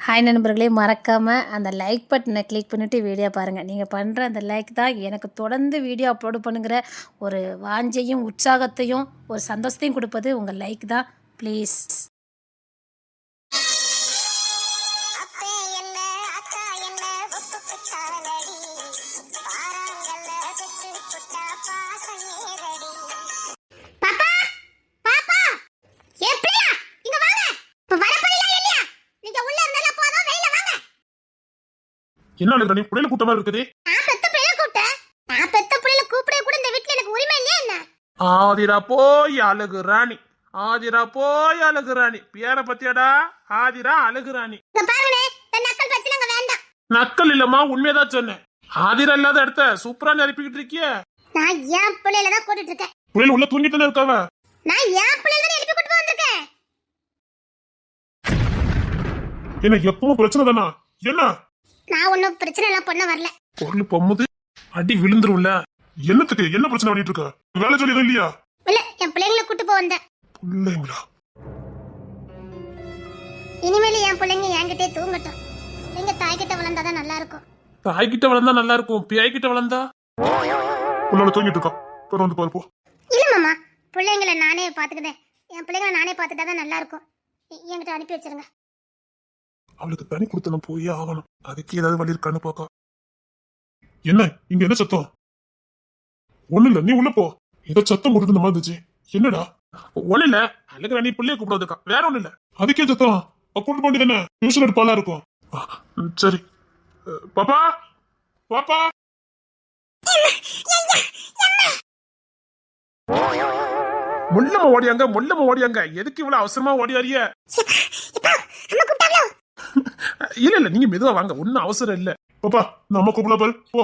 Hi நண்பர்களே, மறக்காமல் அந்த லைக் பட்டனை கிளிக் பண்ணிவிட்டு வீடியோ பாருங்கள். நீங்கள் பண்ணுற அந்த லைக் தான் எனக்கு தொடர்ந்து வீடியோ அப்லோடு பண்ணுங்கிற ஒரு வாஞ்சையும் உற்சாகத்தையும் ஒரு சந்தோஷத்தையும் கொடுப்பது உங்கள் லைக் தான். ப்ளீஸ். என்ன அழுகுற நீ? புள்ளைல கூட்டமா இருக்குது. ஆதிரா போய் அழுகுறாணி, ஆதிரா போய் அழுகுறாணி. பேர பத்தியாடா? ஆதிரா அழுகுறாணி. நக்கல் இல்லம்மா, உண்மையதான் சொன்னேன். ஆதிரா இல்லாத இடத்த சூப்பரா நிரப்பிக்கிட்டு இருக்கிய. நான் ஏன் பிள்ளைல தான் கூட்டிட்டு இருக்கேன். புள்ளைல உள்ள தூங்கிட்டு இருக்காவ. நான் ஏன் பிள்ளைல தான் எழுப்பி கூட்டிட்டு வந்திருக்கேன். என்ன எப்பவும் பிரச்சனை தானா? என்ன? நான் ஒன்னும் பிரச்சனை எல்லாம் பண்ண வரல. பொருள் பொம்முது அடி விழுந்துரும்ல. என்னத்துக்கு? என்ன பிரச்சனை பண்ணிட்டு இருக்க? வேலை சொல்லி எதுவும் இல்லையா? இல்ல, என் பிள்ளைங்களை கூட்டு போ வந்தேன். பிள்ளைங்களா? இனிமேல என் பிள்ளைங்க என்கிட்டே தூங்கட்டும். எங்க தாய்கிட்ட வளர்ந்தாதான் நல்லா இருக்கும். தாய்கிட்ட வளர்ந்தா நல்லா இருக்கும், பியாய்கிட்ட வளர்ந்தா உன்னோட தூங்கிட்டு இருக்கா. வந்து பாரு போ. இல்ல மாமா, பிள்ளைங்களை நானே பாத்துக்கிட்டேன். என் பிள்ளைங்களை நானே பாத்துட்டாதான் நல்லா இருக்கும். என்கிட்ட அனுப்பி வச்சிருங்க. அவளுக்கு தனி கொடுத்தனும் போயே ஆகணும். அதுக்கு ஏதாவது வழி இருக்கான்னு பாக்கா. என்ன இங்க என்ன சத்தம்? ஒண்ணு இல்ல, நீ உள்ள போ. ஏதோ சத்தம் கொடுத்து மாதிரி இருந்துச்சு. என்னடா? ஒண்ணு இல்ல, அழகு நீ பிள்ளைய கூப்பிட வந்திருக்கா, வேற ஒண்ணு இல்ல. அதுக்கே சத்தம்? கூப்பிட்டு போண்டி தானே, டியூஷன் எடுப்பாலா இருக்கும். சரி பாப்பா, பாப்பா. முள்ளமா ஓடியாங்க, முள்ளமா ஓடியாங்க. எதுக்கு இவ்வளவு அவசரமா ஓடியாரிய? இல்ல இல்ல, நீங்க மெதுவா வாங்க, ஒன்னும் அவசரம் இல்ல. பாப்பா நம்ம கூப்பிட பாரு போ.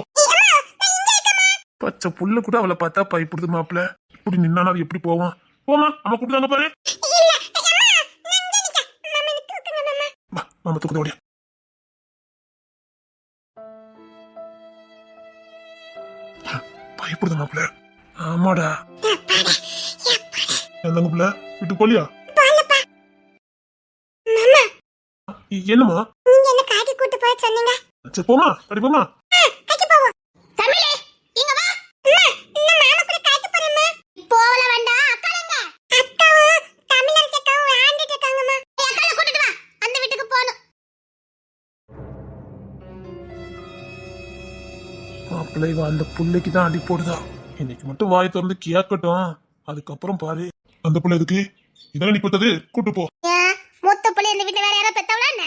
பச்சை புள்ள கூட அவளை பார்த்தா பயப்படுது மாப்பிள்ள. இப்படி நின்னா எப்படி போவான்? போமா, அம்மா கூப்பிடுதாங்க பாரு. மாமா தூக்குத ஓடியா. பயப்படுது மாப்பிள்ள. ஆமாடா. எந்தங்க புள்ள வீட்டுக்கு போலியா? என்னமா? நீங்க என்ன காட்டி கூட்டி போய் சொன்னீங்க. சரி போமா, அடி போமா. காட்டி போவோம். தமிழே இங்க வா. அம்மா, இன்னும் நாம கூட காட்டி போறேம்மா. போவல வேண்டாம், அக்காலங்க. அக்காவும் தமிழர் அக்காவும் ஆண்டிட்டு இருக்காங்கம்மா. அக்கால கூட்டிட்டு வா, அந்த வீட்டுக்கு போணும். மாப்பிள்ளை அந்த புள்ளைக்கு தான் அடி போடுதா. இன்னைக்கு மட்டும் வாய் திறந்து கேட்கட்டும், அதுக்கப்புறம் பாரு. அந்த புள்ள எதுக்கு? இதான நீ பெத்தது? கூட்டு போ. மூத்த புள்ள இந்த வீட்ல வேற யாரோ பெத்தவளா என்ன?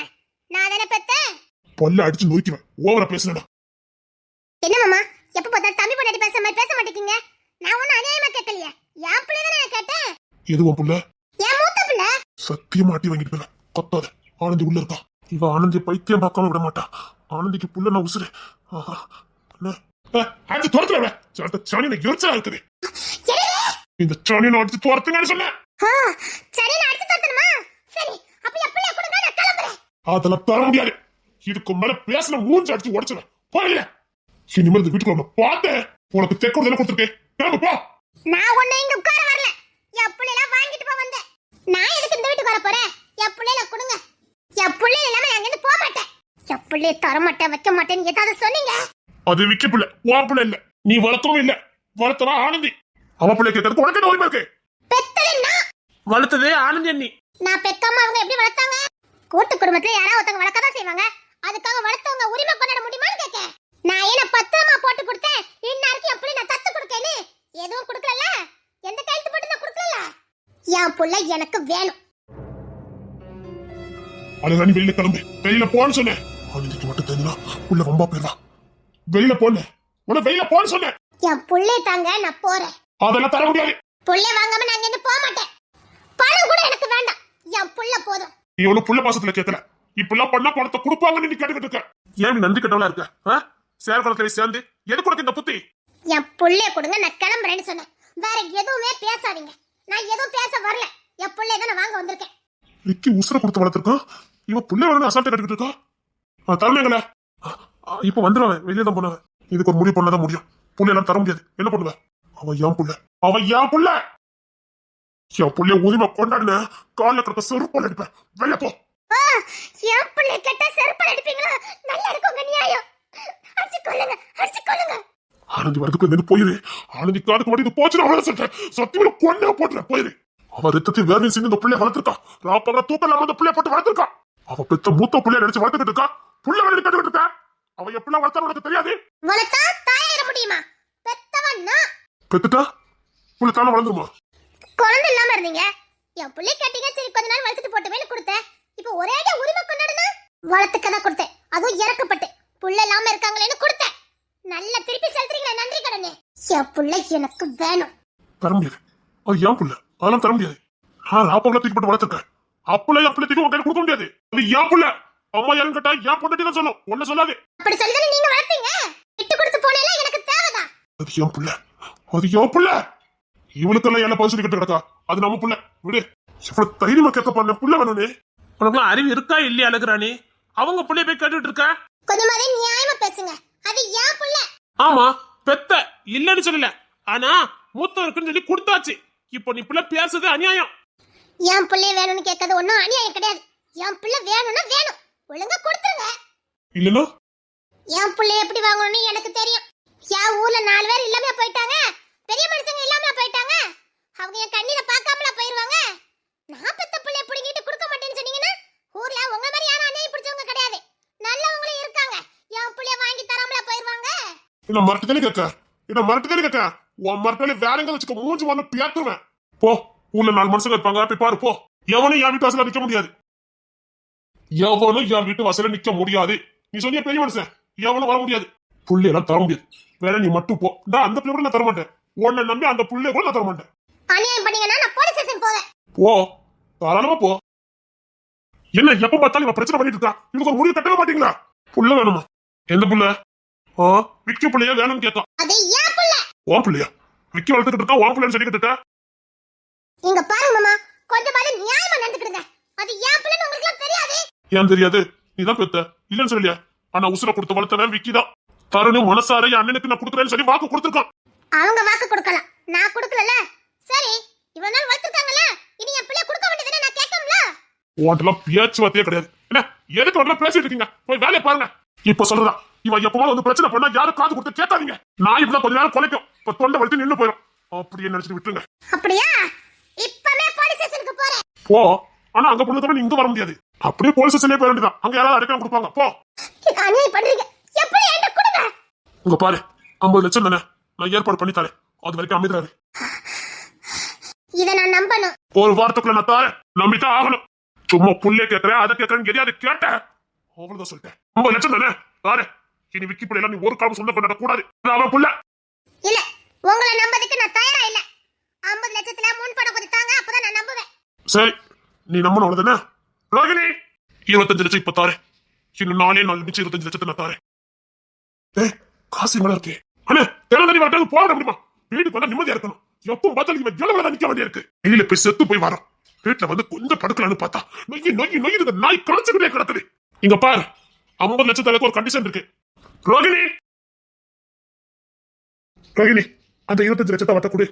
நான் தானே பெத்தேன். பல்ல அடிச்சு நோய்க்குவேன், ஓவரா பேசுறடா. என்ன மாமா, எப்ப பார்த்தாலும் தம்பி பொண்டாட்டி பேச மாதிரி பேச மாட்டேங்கீங்க. நான் ஒன்னும் அநியாயமா கேட்கலையே, என் பிள்ளை தானே நான் கேட்டேன். எது உன் புள்ள? என் மூத்த பிள்ளை. சத்தியமா அடி வாங்கிட்டு போல. கத்தாத, ஆனந்தி உள்ள இருக்கா. இவ ஆனந்தி பைத்தியம் பார்க்காம விட மாட்டா. ஆனந்திக்கு புள்ள நான் உசுரு. அடிச்சு துரத்துல சாணி யோசிச்சா இருக்குது. இந்த சாணி நான் அடிச்சு துரத்துங்கன்னு சொன்னேன். சரி, நான் அடிச்சு துரத்தணுமா? சரி, அப்ப எப்படியா கொடுங்க, நான் கிளம்புறேன். அதெல்லாம் தர முடியாது. இதுக்கு மேல பேசின மூஞ்சி அடிச்சு உடச்சுவேன். போகல, இனிமேல் இந்த வீட்டுக்குள்ள பார்த்தேன். உனக்கு தெற்கு தானே கொடுத்துருக்கேன். கிளம்பு போ. நான் ஒண்ணு இங்க உட்கார வரல. என் பிள்ளைலாம் வாங்கிட்டு போ வந்தேன். நான் எதுக்கு இந்த வீட்டுக்கு வர போறேன்? என் பிள்ளைல கொடுங்க. என் பிள்ளை இல்லாம நான் இருந்து போக மாட்டேன். என் பிள்ளைய தர மாட்டேன், வைக்க மாட்டேன்னு ஏதாவது சொன்னீங்க. அது விக்க பிள்ளை, உன் பிள்ளை இல்ல. நீ வளர்த்தவும் இல்ல, வளர்த்தவா ஆனந்தி. அவ பிள்ளை கேட்கறதுக்கு உனக்கு என்ன உரிமை இருக்கு? பெத்ததுன்னா வளர்த்ததே ஆனந்தி அண்ணி. நான் பெக்காம அவங்க எப்படி வளர்த்தாங்க? கூட்டு குடும்பத்துல யாராவது ஒருத்தவங்க வளர்க்கதான் செய்வாங்க. அதுக்காக வளர்த்தவங்க உரிமை கொண்டாட முடியுமான்னு கேட்க. நான் என்ன பத்திரமா போட்டு கொடுத்தேன். இன்னாருக்கு எப்படி நான் தத்து கொடுக்கேன்னு எதுவும் கொடுக்கல. எந்த கையெழுத்து போட்டு நான் கொடுக்கல. என் புள்ள எனக்கு வேணும். அழகானி வெளியில கிளம்பு, வெளியில போன்னு சொன்னேன். ஆனந்திக்கு மட்டும் தெரியுமா உள்ள ரொம்ப போயிடலாம். வெளியில போன உன வெளியில போன்னு சொன்னேன். என் புள்ளை தாங்க, நான் போறேன். அதெல்லாம் தர முடியாது. புள்ளை வாங்காம நான் இங்க போக மாட்டேன். பணம் கூட எனக்கு வேண்டாம், என் புள்ள போதும். நீ ஒண்ணு புள்ள பாசத்துல கேட்கல. இப்பெல்லாம் பண்ணா பணத்தை கொடுப்பாங்கன்னு நீ கேட்டுக்கிட்டு இருக்க. ஏன் நன்றி கட்டவளா இருக்க? சேர்குளத்துல சேர்ந்து எது கொடுக்க இந்த புத்தி? என் புள்ளைய கொடுங்க, நான் கிளம்புறேன்னு சொன்னேன். வேற எதுவுமே பேசாதீங்க. நான் எதுவும் பேச வரல. என் புள்ளைய தான் நான் வாங்க வந்திருக்கேன். விக்கி உசுர கொடுத்து வளர்த்திருக்கான். இவன் புள்ளை வேணும் அசால்ட்டா கட்டிக்கிட்டு இருக்கா. தரணுங்கள இப்ப வந்துடுவேன். வெளியே தான் போனவன். இதுக்கு ஒரு முடிவு பண்ணதான் முடியும். புள்ள எல்லாம் தர முடியாது. என்ன பண்ணுவ? அவன் ஏன் புள்ள, அவன் ஏன் புள்ள. என் புள்ளைய உரிமை கொண்டாடுன கால கிடக்க செருப்பால் அடிப்பேன். வெளிய போ. என் பிள்ளை கேட்டா செருப்பால் அடிப்பீங்களா? நல்லா இருக்கும் உங்க நியாயம். அடிச்சு கொல்லுங்க, அடிச்சு கொல்லுங்க. ஆனந்தி வரதுக்கு நின்று போயிரு. ஆனந்தி காதுக்கு மட்டும் இது போச்சுன்னு அவ்வளவு சொல்றேன். சத்தியமா கொண்டே போட்டுறேன், போயிரு. அவ ரத்தத்தை வேர்வை சிந்தி இந்த பிள்ளைய வளர்த்திருக்கா. ராப்பகல தூக்கம் இல்லாம அந்த பிள்ளைய போட்டு வளர்த்திருக்கா. அவ பெத்த மூத்த பிள்ளைய நினைச்சு வளர்த்துக்கிட்டு இருக்கா. புள்ள வேலை கட்டுக்கிட்டு இருக்கா. அவ எப்படிலாம் வளர்த்தா உனக்கு தெரியாது. வளர்த்தா தாயாயிர முடியுமா? பெத்தவன்னா பெத்துட்டா புள்ள தானே வளர்ந்துருமா? குழந்தை இல்லாம இருந்தீங்க, என் பிள்ளை கேட்டீங்க, சரி கொஞ்ச நாள் வளர்த்துட்டு போட்டுமேனு கொடுத்தேன். இப்போ ஒரே உரிமை கொண்டாடுனா வளர்த்துக்கதான் கொடுத்தேன், அதுவும் இறக்கப்பட்டு புள்ள இல்லாம இருக்காங்களேன்னு கொடுத்தேன். நல்ல திருப்பி செலுத்துறீங்களா நன்றி கடனே. என் பிள்ளை எனக்கு வேணும். தர முடியாது, அது ஏன் புள்ள, அதெல்லாம் தர முடியாது. நான் ராப்பகல தூக்கி போட்டு வளர்த்திருக்கேன். அப்பளை என் பிள்ளை தூக்கி உன் கையில கொடுக்க முடியாது. அது ஏன் புள்ள. அம்மா யாரும் கேட்டா ஏன் பொண்டாட்டி தான் சொல்லும், ஒன்ன சொல்லாது. அப்படி சொல்லி நீங்க வளர்த்தீங்க, விட்டு கொடுத்து போனேல எனக்கு தேவைதான். அது ஏன் புள்ள, அது ஏன் புள்ள. இவளுக்கெல்லாம் என்ன பதில் சொல்லிக்கிட்டு கிடக்கா. அது நம்ம புள்ள, விடு. இவ்வளவு தைரியமா கேட்க பண்ண புள்ள வேணும்னே. உனக்குலாம் அறிவு இருக்கா இல்லையா அழகுராணி? அவங்க புள்ளைய போய் கேட்டுட்டு இருக்க. கொஞ்சமாவே நியாயமா பேசுங்க, அது ஏன் புள்ள. ஆமா பெத்த இல்லன்னு சொல்லல, ஆனா மூத்தம் இருக்குன்னு சொல்லி கொடுத்தாச்சு. இப்போ நீ புள்ள பேசுறது அநியாயம். என் பிள்ளைய வேணும்னு கேட்கறது ஒண்ணும் அநியாயம் கிடையாது. என் பிள்ளை வேணும்னா வேணும், ஒழுங்கா கொடுத்துருங்க. இல்லன்னா என் பிள்ளைய எப்படி வாங்கணும்னு எனக்கு தெரியும். என் ஊர்ல 4 பேர் இல்லாம போயிட்டாங்க, பெரிய மனுஷங்க இல்லாம போயிட்டாங்க. அவங்க என் கண்ணில பார்க்காமல போயிருவாங்க. நான் பெத்த பிள்ளைய புடிங்கிட்டு கொடுக்க மாட்டேன்னு சொன்னீங்கன்னா ஊர்ல உங்க மாதிரி யாரும் அநியாயம் பிடிச்சவங்க கிடையாது, நல்லவங்களும் இருக்காங்க. என் பிள்ளைய வாங்கி தராமல போயிருவாங்க. என்ன மரட்டுதானே கேட்க, என்ன மரட்டுதானே கேட்க. உன் மரட்டாலே வேற எங்க வச்சுக்க மூஞ்சி வந்து பேத்துருவேன். போ, ஊர்ல 4 மனுஷங்க இருப்பாங்க, போய் பாரு போ. எவனும் என் வீட்டு வாசல நிக்க முடியாது. எவனும் என் வீட்டு வாசல நிக்க முடியாது. நீ சொன்னிய பெரிய மனுஷன், எவனும் வர முடியாது. புள்ளையெல்லாம் தர முடியாது. வேற நீ மட்டும் போ. நான் அந்த பிள்ளை கூட நான் தர மாட்டேன். உன்னை நம்பி அந்த புள்ளைய கூட நான் தர மாட்டேன். அநியாயம் பண்ணீங்கன்னா நான் போலீஸ் ஸ்டேஷன் போவேன். போ, தாராளமா போ. என்ன எப்ப பார்த்தாலும் இவன் பிரச்சனை பண்ணிட்டு இருக்கா. இவங்க ஒரு முடிவு கட்டவே மாட்டீங்களா? புள்ள வேணுமா? எந்த புள்ள? விக்கி புள்ளையா வேணும்னு கேட்கான். அது ஏன் புள்ள. உன் புள்ளையா? விக்கி வளர்த்துக்கிட்டு இருக்கா, உன் புள்ளைன்னு சொல்லிக்கிட்டு இருக்கா. இங்க பாருங்க மாமா, கொஞ்சமாவது நியாயமா நடந்துக்கிடுங்க. அது ஏன் புள்ளன்னு உங்களுக்கு தெரியாது. ஏன் தெரியாது? நீதான் பெத்த இல்லன்னு சொல்லியா? ஆனா உசுர கொடுத்து வளர்த்தவன் விக்கிதான். தருணும் மனசார என் அண்ணனுக்கு நான் கொடுக்குறேன்னு சொல்லி வாக்கு கொடுத்துருக்கான். அவங்க வாக்கு கொடுக்கலாம், நான் கொடுக்கலல. சரி, இவ்வளவு நாள் வளர்த்துருக்காங்கல்ல, இனி என் பிள்ளை கொடுக்க வேண்டியதுன்னு நான் கேட்கணும்ல. உன்ட்டெல்லாம் பேச்சுவார்த்தையே கிடையாது. என்ன எதுக்கு வரலாம் பேசிட்டு இருக்கீங்க? போய் வேலையை பாருங்க. இப்ப சொல்றதா, இவன் எப்பவும் வந்து பிரச்சனை பண்ணா யாரும் காது கொடுத்து கேட்காதீங்க. நான் இப்பதான் கொஞ்ச நேரம் குலைக்கும், இப்ப தொண்டை வலித்து நின்னு போயிடும். அப்படியே நினைச்சிட்டு விட்டுருங்க. அப்படியா? இப்பவே போலீஸ் ஸ்டேஷனுக்கு போறேன். போ, ஆனா அங்க பொண்ணுக்கு நீ இங்க வர முடியாது. அப்படியே போலீஸ் ஸ்டேஷன்லயே போய் வேண்டியதான். அங்க யாராவது அடைக்கலம் கொடுப்பாங்க. போ. அநியாயம் பண்றீங்க, எப்படி என்கிட்ட கொடுங்க. உங்க பாரு, 50 லட்சம் தானே, நான் ஏற்பாடு பண்ணி தரேன். அது வரைக்கும் அமைதியாரு. இத நான் நம்பணும். ஒரு வாரத்துக்குள்ள நான் தாரேன், நம்பித்தான் ஆகணும். சும்மா புள்ளைய கேட்கறேன், அதை கேட்கறேன், எதையாவது கேட்டேன். அவ்வளவுதான் சொல்லிட்டேன். 50 லட்சம் தானே தாரேன். இனி விக்கி பிள்ளை நீ ஒரு காலம் சொந்த கொண்டாட கூடாது. அவன் புள்ள இல்ல, உங்களை நம்பதுக்கு நான் தயாரா இல்ல. 50 லட்சத்துல முன் பணம் கொஞ்சம் தாங்க, அப்பதான் நான் நம்புவேன். சரி, நீ நம்பணும் அவ்வளவுதானே. ரோகிணி, 25 லட்சம் இப்ப தாரேன். இன்னும் 4 நாள் மிச்சம் 25 லட்சத்தை நான் தாரேன். ஏய், காசு மேல இருக்கே. அண்ணே, தேனி வரட்டாங்க போக முடியுமா? வீட்டுக்கு வந்தா நிம்மதியா இருக்கணும். எப்பவும் பார்த்தாலும் இவன் எவ்வளவு நிக்க வேண்டிய இருக்கு. வெளியில போய் செத்து போய் வரோம். வீட்டுல வந்து கொஞ்சம் படுக்கலான்னு பார்த்தா நொய்யி நாய் களைச்சுக்கிட்டே கிடக்குது. இங்க பாரு, 50 லட்சத்துக்கு ஒரு கண்டிஷன் இருக்கு. ரோகிணி, ரோகிணி, அந்த 25 லட்சத்தை வட்ட கொடு.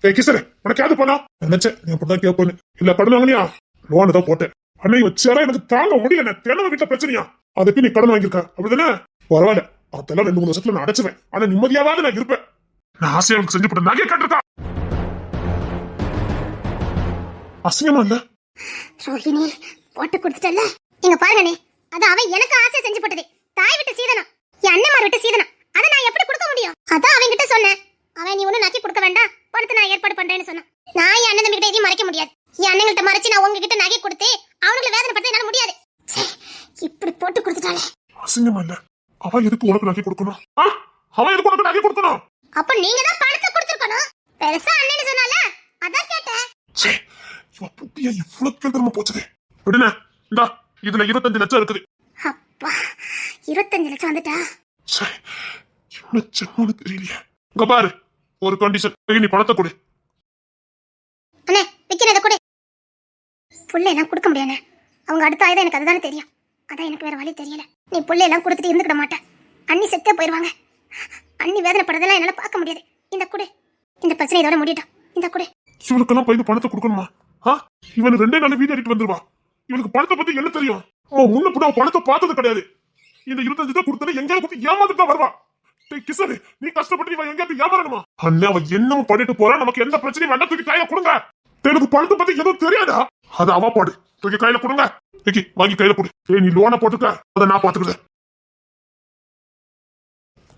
ஏய் கிசரு, உனக்கு யாரு போனா? நினைச்சேன் நீ அப்படிதான் கேட்பேன்னு. இல்ல கடன் வாங்கினியா? லோன் தான் போட்டேன். அன்னை வச்சாரா எனக்கு தாங்க முடியல. தினமும் வீட்டுல பிரச்சனையா? அதுக்கு நீ கடன் வாங்கியிருக்க அப்படிதானே? பரவாயில்ல, அதெல்லாம் 2-3 வருஷத்துல நான் அடைச்சுவேன். ஆனா நிம்மதியாவது நான் இருப்பேன். நான் ஆசையா அவனுக்கு செஞ்சு போட்ட நகையை கேட்டிருக்கா. அசிங்கமா இல்ல? ரோஹிணி போட்டு கொடுத்துட்டல. இங்க பாருங்கண்ணே, அது அவன் எனக்கு ஆசை செஞ்சு போட்டது. தாய் விட்டு சீதனம், என் அண்ணன்மார் விட்டு சீதனம். அதை நான் எப்படி கொடுக்க முடியும்? அதான் அவன் கிட்ட சொன்னேன். அவன் நீ ஒன்னும் நக்கி கொடுக்க வேண்டாம், பணத்தை நான் ஏற்பாடு பண்றேன்னு சொன்னான். நான் என் அண்ணன் தம்பி கிட்ட எதையும் மறைக்க முடியாது. என் அண்ணன்கிட்ட மறைச்சு நான் உங்ககிட்ட நகை கொடுத்து அவனுக்கு வேதனை படுத்த என்னால முடியாது. இப்படி போட்டு கொடுத்துட்டாலே அசிங்கமா இல்ல? அவ எதுக்கு உனக்கு நகை கொடுக்கணும்? அவன் எதுக்கு உனக்கு நகை கொடுக்கணும்? அப்ப நீங்க தான் பணத்தை கொடுத்துருக்கணும். பெருசா அண்ணன்னு சொன்னால அதான் கேட்டேன். இவ புட்டியா இவ்வளவு கேள்வி போச்சதே. விடுனே, இந்தா இதுல 25 லட்சம் இருக்குது. அப்பா, 25 லட்சம் வந்துட்டா? என்ன சென்னு தெரியலையே. இங்க பாரு, ஒரு கண்டிஷன். நீ பணத்தை கொடு. அண்ணே, விக்கிறத கொடு. புள்ளை எல்லாம் கொடுக்க முடியாது. அவங்க அடுத்த ஆயுதம் எனக்கு அதுதானே தெரியும். அதான் எனக்கு வேற வழி தெரியல. நீ புள்ளை எல்லாம் கொடுத்துட்டு இருந்துக்கிட மாட்டேன். அண்ணி செத்தே போயிருவாங்க. அண்ணி வேதனைப்படுறதெல்லாம் என்னால பார்க்க முடியாது. இந்த குடு, இந்த பிரச்சனை இதோட முடியட்டும். இந்த குடு. இவனுக்கெல்லாம் போய் பணத்தை கொடுக்கணுமா? இவனு 2 நாள் வீடு அடிட்டு வந்துருவா. இவனுக்கு பணத்தை பத்தி என்ன தெரியும்? அவன் முன்ன பின்ன அவன் பணத்தை பார்த்தது கிடையாது. இந்த 25 கொடுத்தா எங்கேயாவது கொடுத்து ஏமாந்துட்டு தான் வருவா. டேய் கிஷோர், நீ கஷ்டப்பட்டு இவன் எங்கேயாவது ஏமாறணுமா? அண்ணா அவன் என்னமோ பண்ணிட்டு போறான், நமக்கு எந்த பிரச்சனையும் வேண்டாம், தூக்கி கையில கொடுங்க. எனக்கு பணத்தை பத்தி எதுவும் தெரியாதா? அது அவ பாடு, தூக்கி கையில கொடுங்க. விக்கி வாங்கி கையில கொடு. ஏய் நீ லோனை போட்டுக்க, அதை நான் பாத்துக்கிறேன்.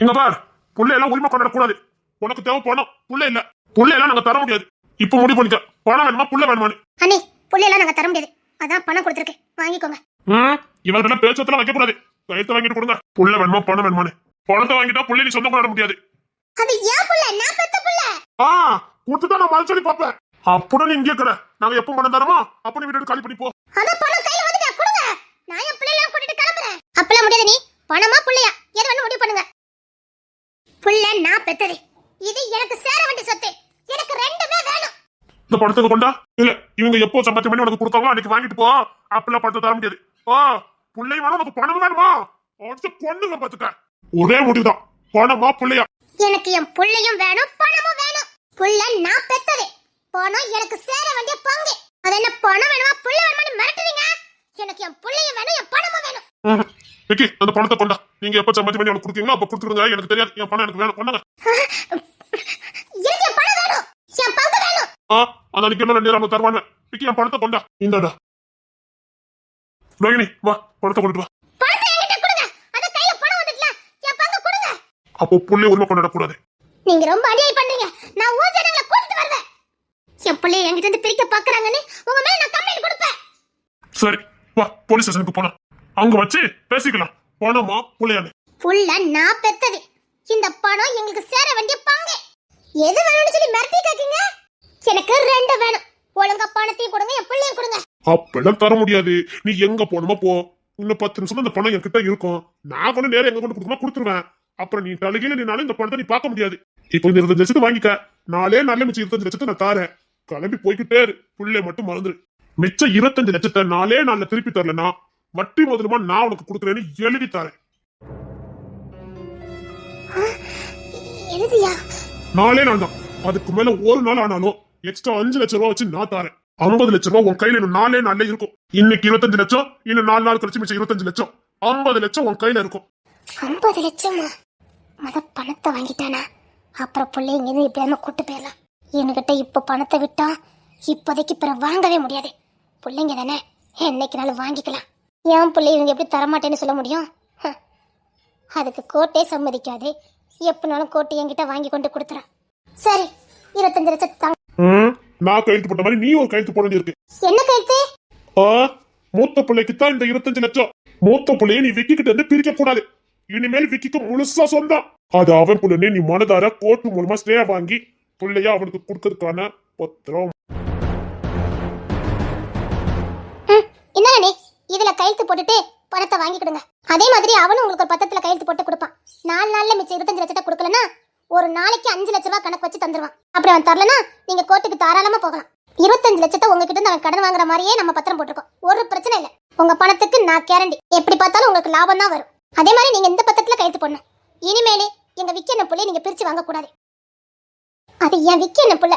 இங்க பார், புள்ள எல்லாம் உரிமை கொண்டாட கூடாது. உனக்கு தேவை பணம், புள்ள இல்ல. புள்ள எல்லாம் நாங்க தர முடியாது. இப்ப முடிவு பண்ணிக்க, பணம் வேணுமா புள்ள வேணுமான்னு. அண்ணே புள்ள எல்லாம் நாங்க தர முடியாது, அதான் பணம் கொடுத்துருக்கேன், வாங்கிக்கோங்க. இவர்கிட்ட பேச்சத்தெல்லாம் வைக்க கூடாது. கையத்தை வாங்கிட்டு கொடுங்க. புள்ள வேணுமா பணம் வேணுமான்னு. பணத்தை வாங்கிட்டா புள்ள நீ சொந்தம் கொண்டாட முடியாது. அது ஏன் புள்ள? நான் பெத்த புள்ள. கொடுத்துட்டா நான் மறுச்சொல்லி பாப்பேன். அப்படி நீ இங்கே இருக்கிற, நாங்க எப்ப பணம் தரமா அப்ப நீ வீட்டு காலி பண்ணி போ. அத பணம் கையில வந்துட்டா கொடுங்க, நான் என் பிள்ளை எல்லாம் கூட்டிட்டு கிளம்புறேன். அப்பலாம் முடியாது. நீ பணமா புள்ளையா எது வேணும் முடிவு பண்ணுங்க. புள்ள நான் பெத்தது, இது எனக்கு சேர வேண்டிய சொத்து, எனக்கு ரெண்டுமே வேணும். இந்த பணத்துக்கு கொண்டா இல்ல, இவங்க எப்போ சம்பாத்தியம் பண்ணி உனக்கு கொடுத்தாங்களோ அன்னைக்கு வாங்கிட்டு போ. அப்பெல்லாம் பணத்தை தர முடியாது. புள்ளை வேணும், உனக்கு பணம் வேணுமா? பொண்ணுங்க பாத்துக்க, ஒரே முடிவுதான், பணமா புள்ளையா? எனக்கு என் புள்ளையும் வேணும், பணமும் வேணும். புள்ள நான் பெத்தது, பணம் எனக்கு சேர வேண்டிய பங்கு. அது என்ன பணம் வேணுமா புள்ள வேணுமான்னு மிரட்டுவீங்க? எனக்கு என் புள்ளையும் வேணும், என் பணமும் வேணும். விக்கி அந்த பணத்தை கொண்டா. நீங்க எப்ப சம்பாத்தியம் பண்ணி உனக்கு கொடுத்தீங்களோ அப்ப கொடுத்துருங்க. எனக்கு தெரியாது, என் பணம் எனக்கு வேணும். கொண்டாங்க. எனக்கு என் பணம் வேணும், என் பங்கு வேணும். அன்னைக்கு என்ன 2 நம்ம தருவாங்க. விக்கி என் பணத்தை கொண்டா. இந்தாடா ரோகிணி, வா பணத்தை கொண்டு வா. பணத்தை என்கிட்ட கொடுங்க, அத கையில பணம் வந்துட்டல, என் பங்கு கொடுங்க. அப்போ புள்ளைய உரிமை கொண்டாட கூடாது. நீங்க ரொம்ப அநியாயம் பண்றீங்க, நான் ஊர் ஜனங்களை கூட்டிட்டு வரேன். என் பிள்ளைய என்கிட்ட இருந்து பிரிக்க பாக்குறாங்கன்னு உங்க மேல நான் கம்ப்ளைண்ட் கொடுப்பேன். சரி வா, போலீஸ் ஸ்டேஷனுக்கு போலாம், அங்க வச்சு பேசிக்கலாம். பணமா புள்ளையானு? புள்ள நான் பெத்தது, இந்த பணம் எங்களுக்கு சேர வேண்டிய பங்கு. எது வேணும்னு சொல்லி மிரட்டி கேக்கீங்க? எனக்கு ரெண்டு வேணும். ஒழுங்கா பணத்தையும் கொடுங்க, என் பிள்ளையும் கொடுங்க. அப்பெல்லாம் தர முடியாது. நீ எங்க போகணுமா போ. இன்னும் 10 நிமிஷம் அந்த பணம் என்கிட்ட இருக்கும். நான் கொண்டு நேரம் எங்க கொண்டு கொடுக்கணுமா கொடுத்துருவேன். அப்புறம் நீ தலைகீழ நீனாலும் இந்த பணத்தை நீ பார்க்க முடியாது. இப்போ இந்த 25 லட்சத்தை வாங்கிக்க, நாளே நல்ல மிச்சம் 25 லட்சத்தை நான் தாரேன். கிளம்பி போய்கிட்டே இரு, புள்ளை மட்டும் மறந்துரு. மிச்சம் 25 லட்சத்தை நாளே நாள்ல திருப்பி தரலனா வட்டி முதலுமா நான் உனக்கு கொடுக்குறேன்னு எழுதி தரேன். எழுதியா? நாளே நாள் தான், அதுக்கு மேல ஒரு நாள் ஆனாலும் எக்ஸ்ட்ரா 5 லட்சம் ரூபாய் வச்சு நான் தாரேன். 50 லட்சம் ரூபாய் உன் கையில இன்னும் நாளே நாள்ல இருக்கும். இன்னைக்கு 25 லட்சம், இன்னும் 4 நாள் கழிச்சு மிச்சம் 25 லட்சம், 50 லட்சம் உன் கையில இருக்கும். 50 லட்சமா? பணத்தை வாங்கிட்டானா அப்புறம் பிள்ளை இங்கிருந்து எப்படியாம கூட்டு போயிடலாம். என்கிட்ட இப்ப பணத்தை விட்டா இப்போதைக்கு பிறகு வாங்கவே முடியாது. பிள்ளைங்க தானே, என்னைக்குனாலும் வாங்கிக்கலாம். ஏன் பிள்ளை இவங்க எப்படி தரமாட்டேன்னு சொல்ல முடியும்? அதுக்கு கோர்ட்டே சம்மதிக்காது. எப்பனாலும் கோர்ட்டு என்கிட்ட வாங்கி கொண்டு கொடுத்துறான். சரி 25 லட்சம் தாங்க. நான் கையெழுத்து போட்ட மாதிரி நீ ஒரு கையெழுத்து போட வேண்டியிருக்கு. என்ன கையெழுத்து? மூத்த பிள்ளைக்கு தான் இந்த 25 லட்சம். மூத்த பிள்ளைய நீ விக்கி கிட்ட இருந்து பிரிக்க கூடாது. இனிமேல் விக்கிக்கு முழுசா சொந்தம். அது அவன் பிள்ளைன்னு நீ மனதார கோர்ட்டு மூலமா ஸ்டே வாங்கி பிள்ளையா அவனுக்கு கொடுக்கறதுக்கான பத்திரம். என்னங்க நீ இதுல கையெழுத்து போட்டுட்டு பணத்தை வாங்கிக்கிடுங்க. அதே மாதிரி அவனும் உங்களுக்கு ஒரு பத்திரத்துல கையெழுத்து போட்டு கொடுப்பான். 4 நாள்ல மிச்சம் 25 லட்சத்தை கொடுக்கலன்னா ஒரு நாளைக்கு 5 லட்ச ரூபாய் கணக்கு வச்சு தந்துருவான். அப்படி அவன் தரலனா நீங்க கோர்ட்டுக்கு தாராளமா போகலாம். 25 லட்சத்தை உங்ககிட்ட இருந்து அவன் கடன் வாங்குற மாதிரியே நம்ம பத்திரம் போட்டிருக்கோம். ஒரு பிரச்சனை இல்ல. உங்க பணத்துக்கு நான் கேரண்டி. எப்படி பார்த்தாலும் உங்களுக்கு லாபம் தான் வரும். அதே மாதிரி நீங்க இந்த பத்திரத்துல கையெழுத்து போடணும். இனிமேலே எங்க விக்கென்ன புள்ளைய நீங்க பிரிச்சு வாங்க கூடாது. அது என் விக்கென்ன புள்ள,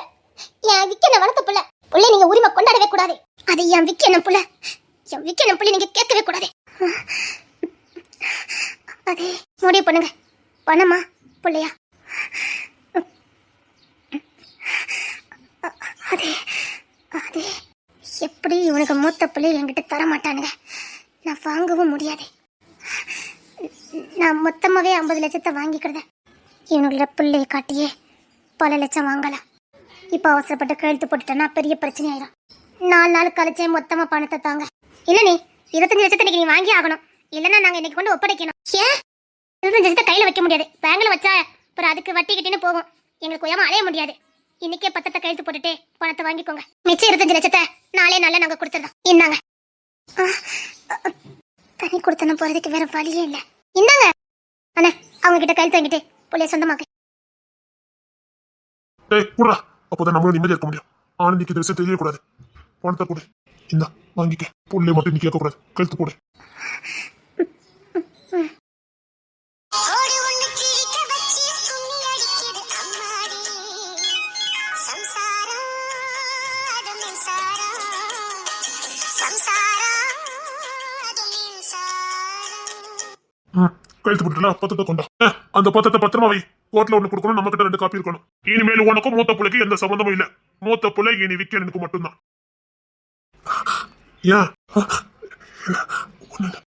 என் விக்கென்ன வளர்த்த புள்ள. புள்ளை நீங்க உரிமை கொண்டாடவே கூடாது. அது என் விக்கென்ன புள்ள, என் விக்கென்ன புள்ளை நீங்க கேட்கவே கூடாது. அது முடிவு பண்ணுங்க, பணமா புள்ளையா? அது அது எப்படி இவனுக்கு மூத்த பிள்ளை என்கிட்ட தர மாட்டானுங்க. நான் வாங்கவும் முடியாது. நான் மொத்தமாவே 50 லட்சத்தை வாங்கிக்கிறேன். இவனுங்கள பிள்ளையை காட்டியே பல லட்சம் வாங்கலாம். இப்போ அவசரப்பட்டு கையெழுத்து போட்டுட்டேன்னா பெரிய பிரச்சனை ஆயிரும். 4 நாள் கழிச்சே மொத்தமா பணத்தை தாங்க. இல்ல நீ 25 லட்சத்தை நீ வாங்கி ஆகணும். இல்லைன்னா நாங்க இன்னைக்கு கொண்டு ஒப்படைக்கணும். ஏன் 25 லட்சத்தை கையில வைக்க முடியாது. பேங்க்ல வச்சா அப்புறம் அதுக்கு வட்டி கிட்டின்னு போகும். எங்களுக்கு உயமா அலைய முடியாது. இன்னைக்கே பத்திரத்தை கையெழுத்து போட்டுட்டு பணத்தை வாங்கிக்கோங்க. மிச்சம் 25 லட்சத்தை நாளே நாள்ல நாங்க கொடுத்துறோம். இந்தாங்க. தனி கொடுத்தன போறதுக்கு வேற வழியே இல்ல. இந்தாங்க அண்ணா, அவங்க கிட்ட கையெழுத்து வாங்கிட்டு புள்ளைய சொந்தமாக்கு. கூடா, அப்போதான் நம்மளும் நிம்மதியா இருக்க முடியும். ஆனந்திக்கு இந்த விஷயம் தெரியக்கூடாது. பணத்தை கொடு, இந்தா வாங்கிக்க. புள்ளைய மட்டும் நீ கேட்க கூடாது, கையெழுத்து போடு. சம்சாரம் கழுத்து போட்டுல பத்திரத்தை கொண்டா. அந்த பத்திரத்தை பத்திரமா வை. கோர்ட்ல ஒண்ணு கொடுக்கணும், நம்ம கிட்ட 2 காப்பி இருக்கணும். இனிமேல் உனக்கும் மூத்த பிள்ளைக்கு எந்த சம்பந்தமும் இல்ல. மூத்த பிள்ளை இனி விக்கனுக்கு மட்டும்தான். ஏன்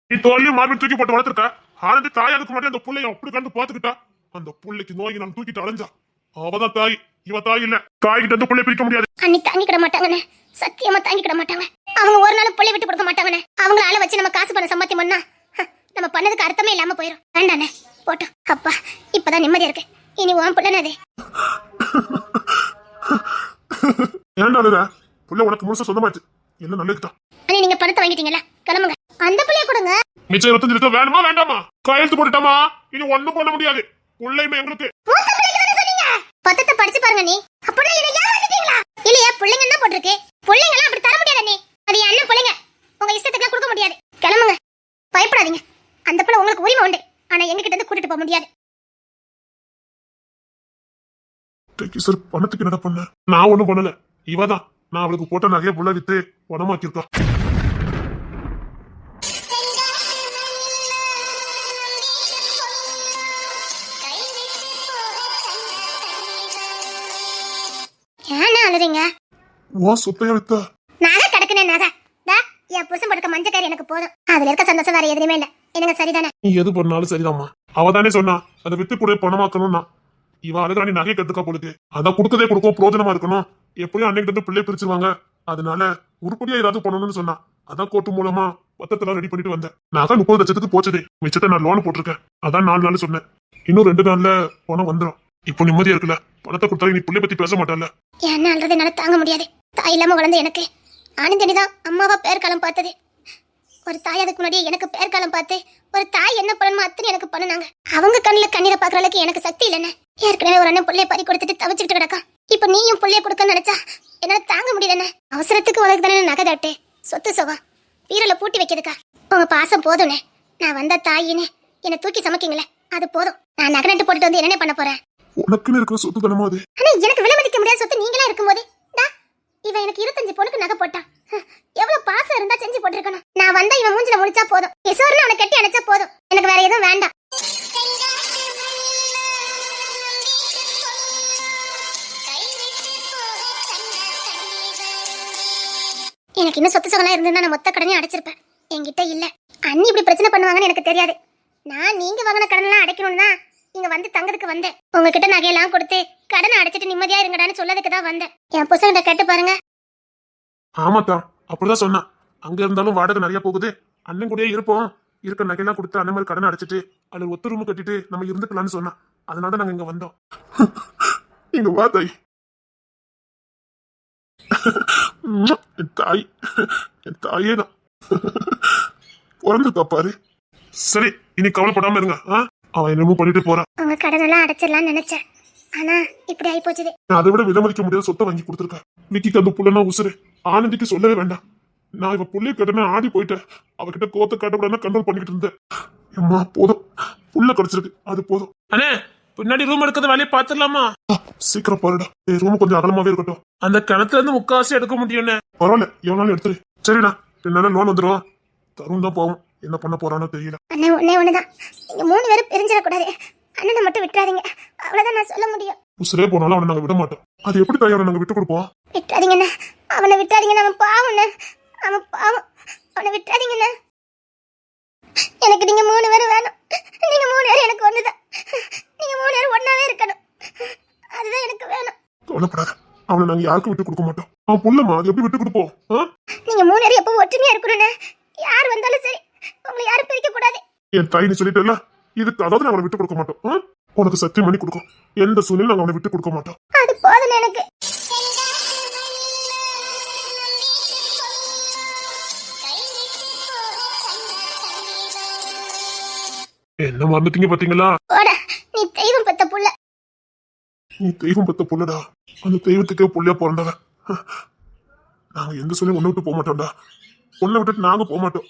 நீ தோல்லையும் மார்பில் தூக்கி போட்டு வளர்த்துருக்க. ஆனந்தி தாயாருக்கு மட்டும் அந்த பிள்ளைய அப்படி கண்டு பாத்துக்கிட்டா. அந்த பிள்ளைக்கு நோய் நான் தூக்கிட்டு அலைஞ்சா. அவதான் தாய், இவ தாய் இல்ல. தாய்கிட்ட அந்த பிள்ளை பிரிக்க முடியாது. அண்ணி தாங்கிக்கிட மாட்டாங்கண்ணே, சத்தியமா தாங்கிக்கிட மாட்டாங்க. அவங்க ஒரு நாள் பிள்ளை விட்டு கொடுக்க மாட்டாங்கண்ணே. அவங்கள ஆள வச்சு நம்ம காசு பண்ண சம்பாத்தியம் பண்ணா நம்ம பண்ணதுக்கு அர்த்தமே இல்லாம போயிடும். வேண்டாண்ணே, போட்டோம். அப்பா இப்பதான் நிம்மதியா இருக்கு. இனி உன் பிள்ளைன்னு அது. ஏன்டா புள்ள உனக்கு முழுசா சொந்தமாச்சு. எல்லாம் நல்லதுதான். அண்ணி நீங்க பணத்தை வாங்கிட்டீங்கல்ல, கிளம்புங்க. அந்த பிள்ளைய கொடுங்க. மிச்சம் 25 லட்சம் வேணுமா வேண்டாமா? கையெழுத்து போட்டுட்டாமா, இனி ஒண்ணும் பண்ண முடியாது. பிள்ளைமே எங்களுக்கு. பத்தத்தை படிச்சு பாருங்க நீ. அப்படியே என்ன ஏமாத்திட்டீங்களா? இல்லையா, பிள்ளைங்க தான் போட்டுருக்கு. பிள்ளைங்க எல்லாம் அப்படி தர முடியாது நீ. அது என் அண்ணன் பிள்ளைங்க, உங்க இஷ்டத்துக்கு கொடுக்க முடியாது. கிளம்புங்க, பயப்படாதீங்க. அந்த பிள்ளை உங்களுக்கு உரிமை உண்டு, ஆனா எங்க கிட்ட இருந்து கூட்டிட்டு போக முடியாது. சார், பணத்துக்கு என்னடா பண்ண? நான் ஒண்ணும் பண்ணல. இவதான் நான் அவளுக்கு போட்ட நகைய புள்ள வித்து பணமாக்கிருக்கா. ஏன்னா அழுறீங்க? ஓ சொத்தையா வித்தா? நகை கிடக்குனே நகை. என் புருஷன் படுக்க மஞ்சக்காரி எனக்கு போதும். அதுல இருக்க சந்தோஷம் வேற எதுவுமே இல்ல. எனக்கு சரிதானே? நீ எது பண்ணாலும் சரிதாம்மா. அவதானே சொன்னா அதை வித்து கூட பணமாக்கணும்னா. இவ அழுதாணி நகை கத்துக்கா போலுக்கு. அதான் கொடுக்கதே கொடுக்கும், பிரோஜனமா இருக்கணும். எப்படியும் அன்னைக்கு வந்து பிள்ளை பிரிச்சுருவாங்க. அதனால உருப்படியா ஏதாவது பண்ணணும்னு சொன்னா. அதான் கோர்ட்டு மூலமா பத்திரத்தெல்லாம் ரெடி பண்ணிட்டு வந்தேன். நகை 30 லட்சத்துக்கு போச்சுது. மிச்சத்தை நான் லோன் போட்டிருக்கேன். அதான் 4 நாள் சொன்னேன். இன்னும் 2 நாள்ல பணம் வந்துடும். இப்போ நிம்மதியா இருக்குல்ல? பணத்தை கொடுத்தா நீ பிள்ளை பத்தி பேச மாட்டல. என்ன அல்றது என்னால தாங்க முடியாது. தாய் இல்லாம வளர்ந்த எனக்கு ஆனந்தனிதான் அம்மாவா பேர்காலம் பார்த்தது. ஒரு தாய் அதுக்கு முன்னாடியே எனக்கு பேர்காலம் பார்த்து ஒரு தாய் என்ன பண்ணணுமோ அத்தனை எனக்கு பண்ணுனாங்க. அவங்க கண்ணுல கண்ணீரை பாக்குற அளவுக்கு எனக்கு சக்தி இல்லைன்னு. ஏற்கனவே ஒரு அண்ணன் பிள்ளைய பறி கொடுத்துட்டு தவிச்சுட்டு கிடக்கான். இப்ப நீயும் பிள்ளைய கொடுக்க நினைச்சா என்னால தாங்க முடியலன்னு. அவசரத்துக்கு உனக்கு தானே நகை தாட்டு, சொத்து சுகம் வீரல பூட்டி வைக்கிறதுக்கா? உங்க பாசம் போதும்னே. நான் வந்த தாயின்னு என்னை தூக்கி சமைக்கீங்களே, அது போதும். நான் நகை நட்டு போட்டுட்டு வந்து என்ன பண்ண போறேன்? உனக்குன்னு இருக்கிற சொத்து தானமா அது? ஆனா எனக்கு விலைமதிக்க முடியாத சொத்து நீங்களா இருக்கும்போது இவன் எனக்கு 25 பொண்ணுக்கு நகை போட்டான். எவ்வளவு பாசம் இருந்தா செஞ்சு போட்டிருக்கணும். நான் வந்தா இவன் மூஞ்சில முடிச்சா போதும். கிஷோர்னு அவனை கட்டி அணைச்சா போதும். எனக்கு வேற எதுவும் வேண்டாம். எனக்கு இன்னும் சொத்து சுகம்லாம் இருந்திருந்தா நான் மொத்த கடனையும் அடைச்சிருப்பேன். என்கிட்ட இல்ல. அண்ணி இப்படி பிரச்சனை பண்ணுவாங்கன்னு எனக்கு தெரியாது. நான் நீங்க வாங்கின கடனெல்லாம் அடைக்கணும்னா இங்க வந்து தங்கறதுக்கு வந்தேன். உங்ககிட்ட நகையெல்லாம் கொடுத்து கடனை அடைச்சிட்டு நிம்மதியா இருங்கடான்னு சொல்லதுக்கு தான் வந்தேன். என் புருஷன்கிட்ட கேட்டு பாருங்க. ஆமாத்தா, அப்படிதான் சொன்னா. அங்க இருந்தாலும் வாடகை நிறைய போகுது. அண்ணன் கூடயே இருப்போம். இருக்க நகையெல்லாம் கொடுத்து அண்ணன் மாதிரி கடனை அடைச்சிட்டு அதுல ஒத்து ரூம் கட்டிட்டு நம்ம இருந்துக்கலாம்னு சொன்னா. அதனாலதான் நாங்க இங்க வந்தோம். இங்க வா தாய். என் தாய், என் தாயே தான் பிறந்திருக்கா பாரு. சரி, இனி கவலைப்படாம இருங்க. அவன் என்னமோ பண்ணிட்டு போறான். உங்க கடனெல்லாம் அடைச்சிடலாம்னு நினைச்சேன். ஆனா இப்படி ஆயி போச்சுது. நான் அதை விட விலமதிக்க முடியாத சொத்தை வாங்கி கொடுத்துருக்கேன். விக்கிக்கு அந்த புள்ளனா உசுரு. ஆனந்திக்கு சொல்லவே வேண்டாம். நான் இவ புள்ளைய கட்டண ஆடி போயிட்டேன். அவகிட்ட கோத்த காட்டக்கூடாதுன்னு கண்ட்ரோல் பண்ணிக்கிட்டு இருந்தேன். அம்மா போதும், புள்ள கிடைச்சிருக்கு, அது போதும். அண்ணே, பின்னாடி ரூம் எடுக்கிறது வேலையை பாத்துடலாமா? சீக்கிரம் பாருடா. ரூம் கொஞ்சம் அகலமாவே இருக்கட்டும். அந்த கிணத்துல இருந்து முக்காவாசி எடுக்க முடியும்ண்ணே. பரவாயில்ல, எவனாலும் எடுத்துரு. சரிடா, என்னால லோன் வந்துடும். தருண் தான் பாவம், என்ன பண்ண போறானோ தெரியல. அண்ணே ஒண்ணுதான், நீங்க 3 பேரும் பிரிஞ்சிடக்கூடாது. அண்ணனை மட்டும் விட்டுறாதீங்க, அவ்வளவுதான் நான் சொல்ல முடியும். உசுரே போனாலும் அவனை நாங்க விட மாட்டோம். அது எப்படி தாயாரை நாங்க விட்டு கொடுப்போம்? விட்டுறாதீங்கண்ணே, அவனை விட்டுறாதீங்கண்ணே. அவன் பாவம்ண்ணே, அவன் பாவம். அவனை விட்டுறாதீங்கண்ணே. எனக்கு நீங்க 3 பேரும் வேணும். நீங்க 3 பேரும் எனக்கு ஒண்ணுதான். நீங்க 3 பேரும் ஒன்னாவே இருக்கணும். அதுதான் எனக்கு வேணும். கவலைப்படாத, அவனை நாங்க யாருக்கும் விட்டு கொடுக்க மாட்டோம். அவன் புள்ளமா, அது எப்படி விட்டு கொடுப்போம்? நீங்க 3 பேரும் எப்பவும் ஒற்றுமையா இருக்கணும்ண்ணே. யார் வந்தாலும் சரி, உங்களை யாரும் பிரிக்க கூடாது. என் தாயின்னு சொல்லிட்டு இதுக்கு அதாவது நான் அவனை விட்டு கொடுக்க மாட்டோம். உனக்கு சத்தியம் பண்ணி கொடுக்கும். எந்த சூழ்நிலை நாங்க அவனை விட்டு கொடுக்க மாட்டோம். அது போதும் எனக்கு. என்ன மறந்துட்டீங்க பாத்தீங்களா? நீ தெய்வம் பெத்த புள்ள. நீ தெய்வம் பெத்த புள்ளடா. அந்த தெய்வத்துக்கே புள்ளையா பிறந்தவ. நாங்க எந்த சொல்லி உன்னை விட்டு போக மாட்டோம்டா. உன்னை விட்டுட்டு நாங்க போக மாட்டோம்.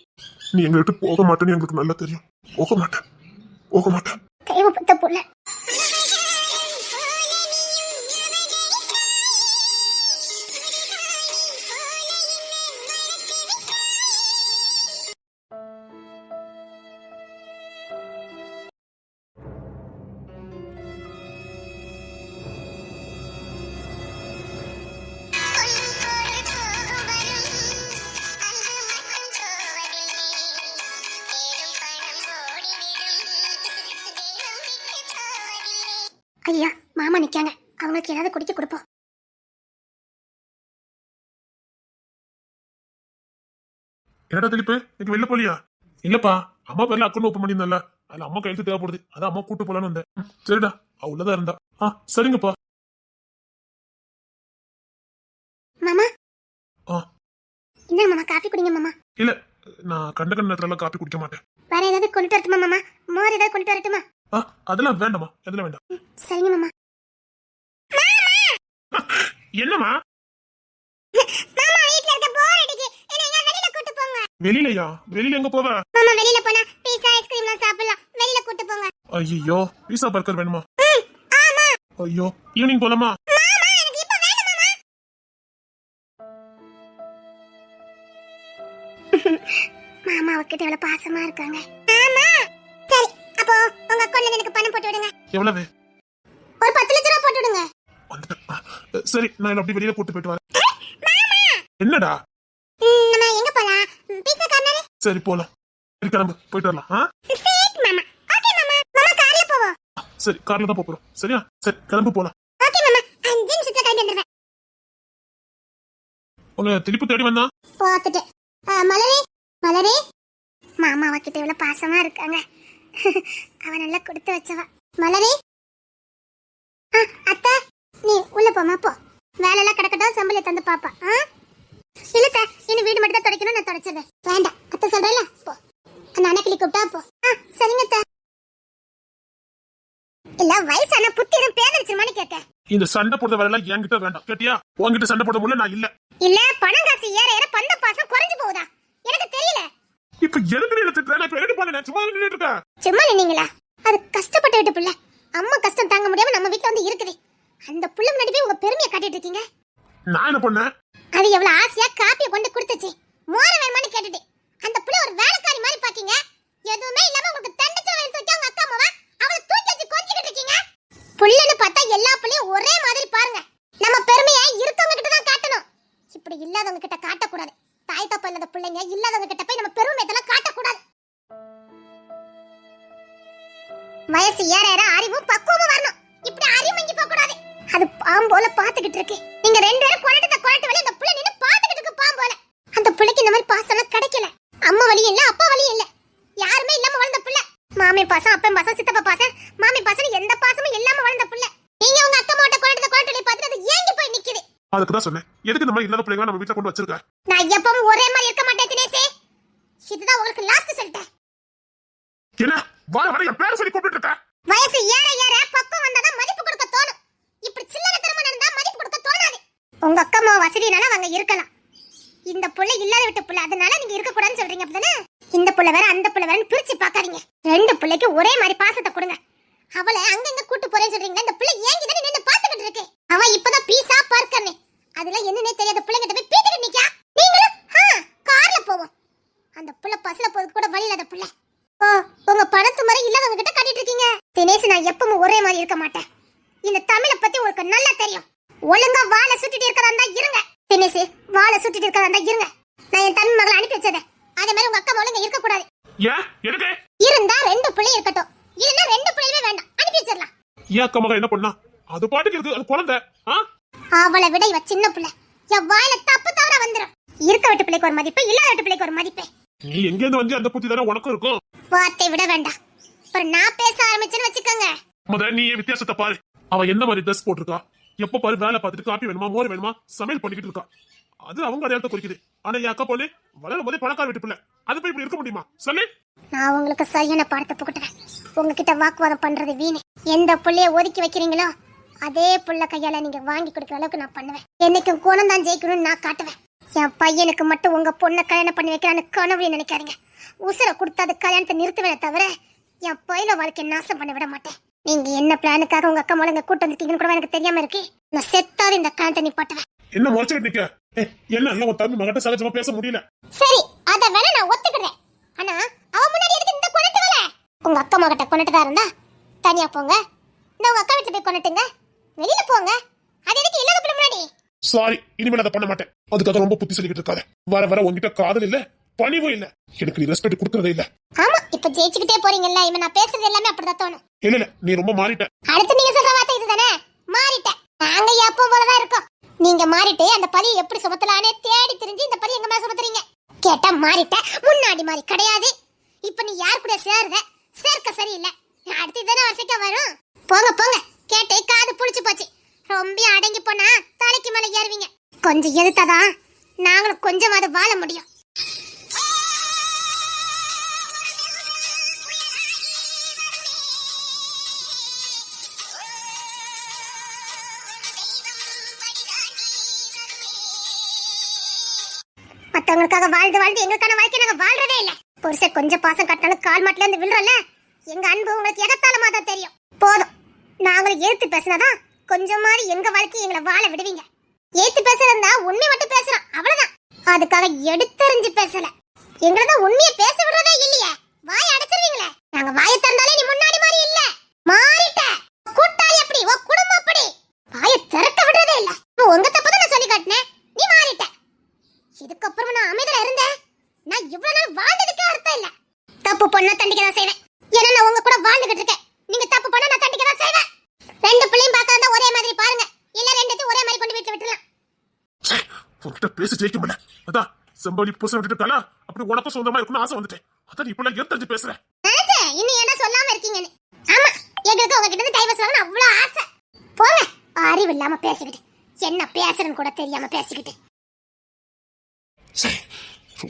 நீ எங்க விட்டு போக மாட்டேன்னு எங்களுக்கு நல்லா தெரியும். போக மாட்டேன், போக மாட்டேன். தெய்வம் பெத்த புள்ள. அம்மா நிக்காங்க, அவங்களுக்கு ஏதாவது குடிக்க கொடுப்போம். என்னடா திலீப்பு இன்னைக்கு வெளில போலியா? இல்லப்பா, அம்மா பேர்ல அக்கௌண்ட் ஓப்பன் பண்ணியிருந்தல, அதுல அம்மா கையெழுத்து தேவைப்படுது, அதான் அம்மா கூட்டு போலான்னு வந்தேன். சரிடா, அவ உள்ளதா இருந்தா. சரிங்கப்பா. மாமா. ஆ. என்ன மாமா, காபி குடிங்க மாமா. இல்ல, நான் கண்ட நேரத்துல காப்பி குடிக்க மாட்டேன். வேற ஏதாவது கொண்டு வரட்டுமா மாமா? மோர் ஏதாவது கொண்டு வரட்டுமா? அதெல்லாம் வேண்டாமா, அதெல்லாம் வேண்டாம். சரிங்க மாமா. என்னமா? மாமா வீட்ல இருக்க போர் அடிக்கு, என்ன எங்க வெளியில கூட்டி போங்க. வெளியிலயா? வெளியில எங்க போவ? மாமா வெளியில போனா பீஸா ஐஸ்கிரீம்லாம் சாப்பிடலாம், வெளியில கூட்டி போங்க. ஐயோ, பீஸா பர்கர் வேணுமா? ஆமா. ஐயோ, ஈவினிங் போலாமா? மாமா எனக்கு இப்ப வேணும் மாமா. மாமா அவகிட்ட எவ்வளவு பாசமா இருக்காங்க. ஆமா. சரி, அப்போ உங்க அக்கவுண்ட்ல எனக்கு பணம் போட்டு விடுங்க. எவ்வளவு? ஒரு 10 லட்சம் ரூபாய் போட்டு விடுங்க. சரி, நான் அப்படி வெளியில கூட்டு போயிட்டு வரேன். என்னடா? நம்ம எங்க போலாம்? பீஸா கார்னர். சரி போலாம். சரி கிளம்பு, போயிட்டு வரலாம். சரி மாமா. ஓகே மாமா. மாமா கார்ல போவோம். சரி, கார்ல தான் போறோம். சரியா? சரி கிளம்பு போலாம். ஓகே மாமா. 5 நிமிஷத்துல கிளம்பி வந்துடுவேன். உன்னை திருப்பி தேடி வந்தா பாத்துட்டு. மலரே, மலரே. மாமா அவகிட்ட எவ்வளவு பாசமா இருக்காங்க. அவ நல்லா கொடுத்து வச்சவ. மலரே. அத்தை, நீ உள்ள போமா போ. வேலை எல்லாம் கிடக்கட்டும், சம்பளை தந்து பாப்பா. இல்லத்த, இன்னும் வீடு மட்டும் தான் துடைக்கணும், நான் துடைச்சிடுறேன். வேண்டாம், அத்தை சொல்றேன்ல, போ. அந்த அண்ணக்கிளி கூப்பிட்டா போ. சரிங்க அத்தை. இல்ல வயசான புத்தி எதுவும் பேதரிச்சிருமான்னு கேட்க. இந்த சண்டை போடுற வேலை எல்லாம் என்கிட்ட வேண்டாம், கேட்டியா? உன்கிட்ட சண்டை போட முடியல, நான் இல்ல. இல்ல பணம் காசு ஏற ஏற பந்த பாசம் குறைஞ்சு போகுதா? எனக்கு தெரியல. இப்ப எதுக்கு நீ திட்டுற? நான் இப்ப ரெடி பண்ணேன், சும்மா நின்னுட்டு இருக்கேன். சும்மா நின்னீங்களா? அது கஷ்டப்பட்டு விட்டு புள்ள. அம்மா கஷ்டம் தாங்க முடியாம நம்ம வீட்ல வந்து இருக்குது. அந்த புள்ள முன்னாடி போய் உங்க பெருமையை காட்டிட்டு இருக்கீங்க. நான் என்ன பண்ணேன்? அது எவ்வளவு ஆசையா காப்பியை கொண்டு கொடுத்துச்சு. மோர வேணுமான்னு கேட்டுட்டு அந்த புள்ள ஒரு வேலைக்காரி மாதிரி பாக்கீங்க. எதுவுமே இல்லாம உங்களுக்கு தண்டச்சல எடுத்து வச்சா உங்க அக்கா அம்மாவா அவளை தூக்கி வச்சு கொஞ்சிக்கிட்டு இருக்கீங்க. புள்ளன்னு பார்த்தா எல்லா புள்ளையும் ஒரே மாதிரி பாருங்க. நம்ம பெருமையை இருக்கவங்க கிட்ட தான் காட்டணும், இப்படி இல்லாதவங்க கிட்ட காட்டக்கூடாது. தாய் தப்பா இல்லாத பிள்ளைங்க இல்லாதவங்க கிட்ட போய் நம்ம பெருமையெல்லாம் காட்டக்கூடாது. வயசு ஏற ஏற அறிவும் பக்குவமும் வரணும். இப்படி அறிமங்கி போக கூடாது. அது பாம்போல பாத்துக்கிட்டு இருக்கு. நீங்க ரெண்டு பேரும் கொரட்டு வலி அந்த புள்ள நின்னு பாத்துக்கிட்டு இருக்கு பாம்போல. அந்த புள்ளைக்கு இந்த மாதிரி பாசம்லாம் கிடைக்கல. அம்மா வலியும் இல்ல, அப்பா வலியும் இல்ல, யாருமே இல்லாம வளர்ந்த புள்ள. மாமி பாசம், அப்பன் பாசம், சித்தப்பா பாசம், மாமி பாசம், எந்த பாசமும் இல்லாம வளர்ந்த புள்ள. நீங்க உங்க அக்கா மாட்ட கொரட்டு வலி பார்த்துட்டு அது ஏங்கி போய் நிக்குது. அதுக்கு தான் சொன்னேன், எதுக்கு இந்த மாதிரி இல்லாத பிள்ளைங்க நம்ம வீட்டுல கொண்டு வச்சிருக்க? நான் எப்பவும் ஒரே மாதிரி இருக்க மாட்டேன் தினேஷே. இதுதான் உங்களுக்கு லாஸ்ட் சொல்லிட்டேன். என்ன வர வர என் பேரை சொல்லி கூப்பிட்டு இருக்க? வயசு ஏற ஏற பக்கம் வந்தாதான் மதிப்பு கொடுக்க தோணும். இப்படி சில்லறத்தனமா நடந்தா மதிப்பு கொடுக்க தோணாது. உங்க அக்கா அம்மா வசதினால அவங்க இருக்கலாம். இந்த புள்ள இல்லாத விட்ட புள்ள, அதனால நீங்க இருக்க கூடாதுன்னு சொல்றீங்க அப்படிதானே? இந்த புள்ள வேற அந்த புள்ள வேறன்னு பிரிச்சு பார்க்காதீங்க. ரெண்டு புள்ளைக்கு ஒரே மாதிரி பாசத்தை கொடுங்க. அவளை அங்கங்க கூட்டு போறேன்னு சொல்றீங்க. இந்த புள்ள ஏங்கி தானே நின்னு பாத்துக்கிட்டு இருக்கு. அவ இப்பதான் பீஸா பார்க்கறனே, அதுல என்னன்னே தெரியாத புள்ளைகிட்ட போய் பீத்திட்டு நிக்கா. நீங்களும் கார்ல போவோம். அந்த புள்ள பஸ்ல போறதுக்கு கூட வழி இல்லாத புள்ள. உங்க பணத்து மாதிரி இல்லாதவங்க கிட்ட காட்டிட்டு இருக்கீங்க. தினேஷ், நான் எப்பவும் ஒரே மாதிரி இருக்க மாட்டேன். இந்த தமிழை பத்தி உங்களுக்கு நல்லா தெரியும். ஒழுங்கா வாழை சுட்டிட்டு இருக்கறதா இருங்க. தினேஷ், வாழை சுட்டிட்டு இருக்கறதா இருங்க. நான் என் தம்பி மகளை அனுப்பி வச்சதே, அதே மாதிரி உங்க அக்கா ஒழுங்கா இருக்க கூடாது. ஏன் எதுக்கு? இருந்தா ரெண்டு பிள்ளை இருக்கட்டும், இல்லன்னா ரெண்டு பிள்ளையுமே வேண்டாம், அனுப்பி வச்சிடலாம். ஏன் அக்கா மகன் என்ன பண்ணா? அது பாட்டுக்கு இருக்கு, அது குழந்தை. அவளை விட இவ சின்ன பிள்ளை. என் வாயில தப்பு தவற வந்துரும். இருக்க விட்டு பிள்ளைக்கு ஒரு மதிப்பு, இல்லாத விட்டு பிள்ளைக்கு ஒரு மதிப்பு. நீ எங்க இருந்து வந்து அந்த புத்தி தானே உனக்கும் இருக்கும். வார்த்தை விட வேண்டாம். அப்புறம் நான் பேச ஆரம்பிச்சேன்னு வச்சுக்கோங்க. முதல்ல நீ வித்தியாசத்தை பாரு. அவ என்ன மாதிரி ட்ரெஸ் போட்டிருக்கா, எப்ப பாரு வேலை பார்த்துட்டு காப்பி வேணுமா மோர் வேணுமா சமையல் பண்ணிக்கிட்டு இருக்கா. அது அவங்க அடையாளத்தை குறிக்குது. ஆனா என் அக்கா பொண்ணு வளரும் போதே பணக்கார வீட்டு பிள்ளை. அது போய் இப்படி இருக்க முடியுமா சொல்லு? நான் உங்களுக்கு சரியான பாடத்தை புகட்டுறேன். உங்ககிட்ட வாக்குவாதம் பண்றது வீணு. எந்த புள்ளைய ஒதுக்கி வைக்கிறீங்களோ அதே புள்ள கையால நீங்க வாங்கி கொடுக்குற அளவுக்கு நான் பண்ணுவேன். என்னைக்கும் குணம் தான் ஜெயிக்கணும்னு நான் காட்டுவேன். என் பையனுக்கு மட்டும் உங்க பொண்ணை கல்யாணம் பண்ணி வைக்கிறான்னு கனவு நினைக்காதீங்க. உசுரை கொடுத்து அது கல்யாணத்தை நிறுத்துவேனே தவிர என் பையன வாழ்க்கை நாசம் பண்ண விட மாட்டேன். நீங்க என்ன பிளானுக்காக உங்க அக்கா மூலங்க கூட்டு வந்துட்டீங்கன்னு கூட எனக்கு தெரியாம இருக்கு. நான் செத்தாது இந்த கல்யாணத்தை நிப்பாட்டுவேன். என்ன முறைச்சுக்கிட்டு நிக்க? என்ன உன் தம்பி மகட்ட சகஜமா பேச முடியல. சரி, அத வேணா நான் ஒத்துக்கிறேன். ஆனா அவ முன்னாடி எதுக்கு இந்த கொனட்டு வேலை? உங்க அக்கா மகட்ட கொனட்டதா இருந்தா தனியா போங்க. நான் உங்க அக்கா வீட்டுல போய் கொனட்டுங்க. வெளியில போங்க. அது எதுக்கு இல்லாத பிள்ளை முன்னாடி? சாரி, இனிமேல் அதை பண்ண மாட்டேன். அதுக்காக ரொம்ப புத்தி சொல்லிக்கிட்டு இருக்காத. வர வர உங்ககிட்ட காதல் இல்ல, பணிவும் இல்ல. எனக்கு நீ ரெஸ்பெக்ட் கொடுக்கறதே இல்ல. ஆமா, இப்ப ஜெயிச்சுக்கிட்டே போறீங்கல்ல, இவன் நான் பேசுறது எல்லாமே அப்படிதான் தோணும். இல்ல நீ ரொம்ப மாறிட்ட. அடுத்து நீங்க சொல்ற வார்த்தை இதுதானே? மாறிட்டேன். நாங்க எப்போ போலதான் இருக்கோம். நீங்க மாறிட்டு அந்த பழியை எப்படி சுமத்தலானே தேடி தெரிஞ்சு இந்த பழி எங்க மேல சுமத்துறீங்க. கேட்டா மாறிட்ட, முன்னாடி மாதிரி கிடையாது. இப்ப நீ யார் கூட சேருத? சேர்க்க சரியில்லை. அடுத்து தானே வரிசைக்க வரும். போங்க போங்க, கேட்டு காது புளிச்சு போச்சு. ரொம்ப அடங்கி போனா தலைக்கு மேல ஏறுவீங்க. கொஞ்சம் எதிர்த்தாதான் நாங்களும் கொஞ்சமாவது வாழ முடியும். மத்தவங்களுக்காக வாழ்ந்து வாழ்ந்து எங்களுக்கான வாழ்க்கை நாங்க வாழ்றதே இல்ல. புருஷ கொஞ்சம் பாசம் கட்டினாலும் கால் மாட்டுல இருந்து விழுறல. எங்க அன்பு உங்களுக்கு எகத்தாலமா தான் தெரியும். போதும், நாங்களும் ஏத்து பேசினாதான் கொஞ்சம் மாதிரி எங்க வாழ்க்கை எங்களை வாழ விடுவீங்க. ஏத்து பேசுறதா உண்மை மட்டும் பேசுறோம், அவ்வளவுதான். அதுக்காக எடுத்தறிஞ்சு பேசல. எங்களை தான் உண்மையை பேச விடுறதே இல்லையே. வாயை அடைச்சிருவீங்களே. நாங்க வாயை திறந்தாலே நீ முன்னாடி மாதிரி இல்ல, மாறிட்ட. கூட்டாளி எப்படி, உன் குடும்பம் அப்படி. வாயை திறக்க விடுறதே இல்ல. உங்க தப்பு தான் நான் சொல்லி காட்டினேன், நீ மாறிட்ட. இதுக்கப்புறம் நான் அமைதியா இருந்தேன், நான் இவ்வளவு நாள் வாழ்ந்ததுக்கே அர்த்தம் இல்ல. தப்பு பண்ணா தண்டிக்க தான் செய்வேன். ஏன்னா நான் உங்க கூட வாழ்ந்துகிட்டு இருக்கேன். நீங்க தப்பு பண்ணா நான் தண்டிக்க தான் செய்வேன். ரெண்டு பிள்ளையும் பார்க்காத ஒரே மாதிரி பாருங்க, இல்ல ரெண்டுத்தையும் ஒரே மாதிரி கொண்டு வீட்டுல விட்டுலாம். உன்கிட்ட பேசி ஜெயிக்க முடியல. அதான் செம்பளி புருஷன் விட்டுட்டாளா, அப்படி உனக்கும் சொந்தமா இருக்கணும்னு ஆசை வந்துட்டேன். அதான் இப்ப எல்லாம் தெரிஞ்சு பேசுறேன். நினைச்சேன் இன்னும் என்ன சொல்லாம இருக்கீங்கன்னு. ஆமா, எங்களுக்கு உங்ககிட்ட இருந்து டைவர்ஸ் வாங்கணும் அவ்வளவு ஆசை. போங்க, அறிவு இல்லாம பேசிக்கிட்டு, என்ன பேசுறேன்னு கூட தெரியாம பேசிக்கிட்டு. சரி,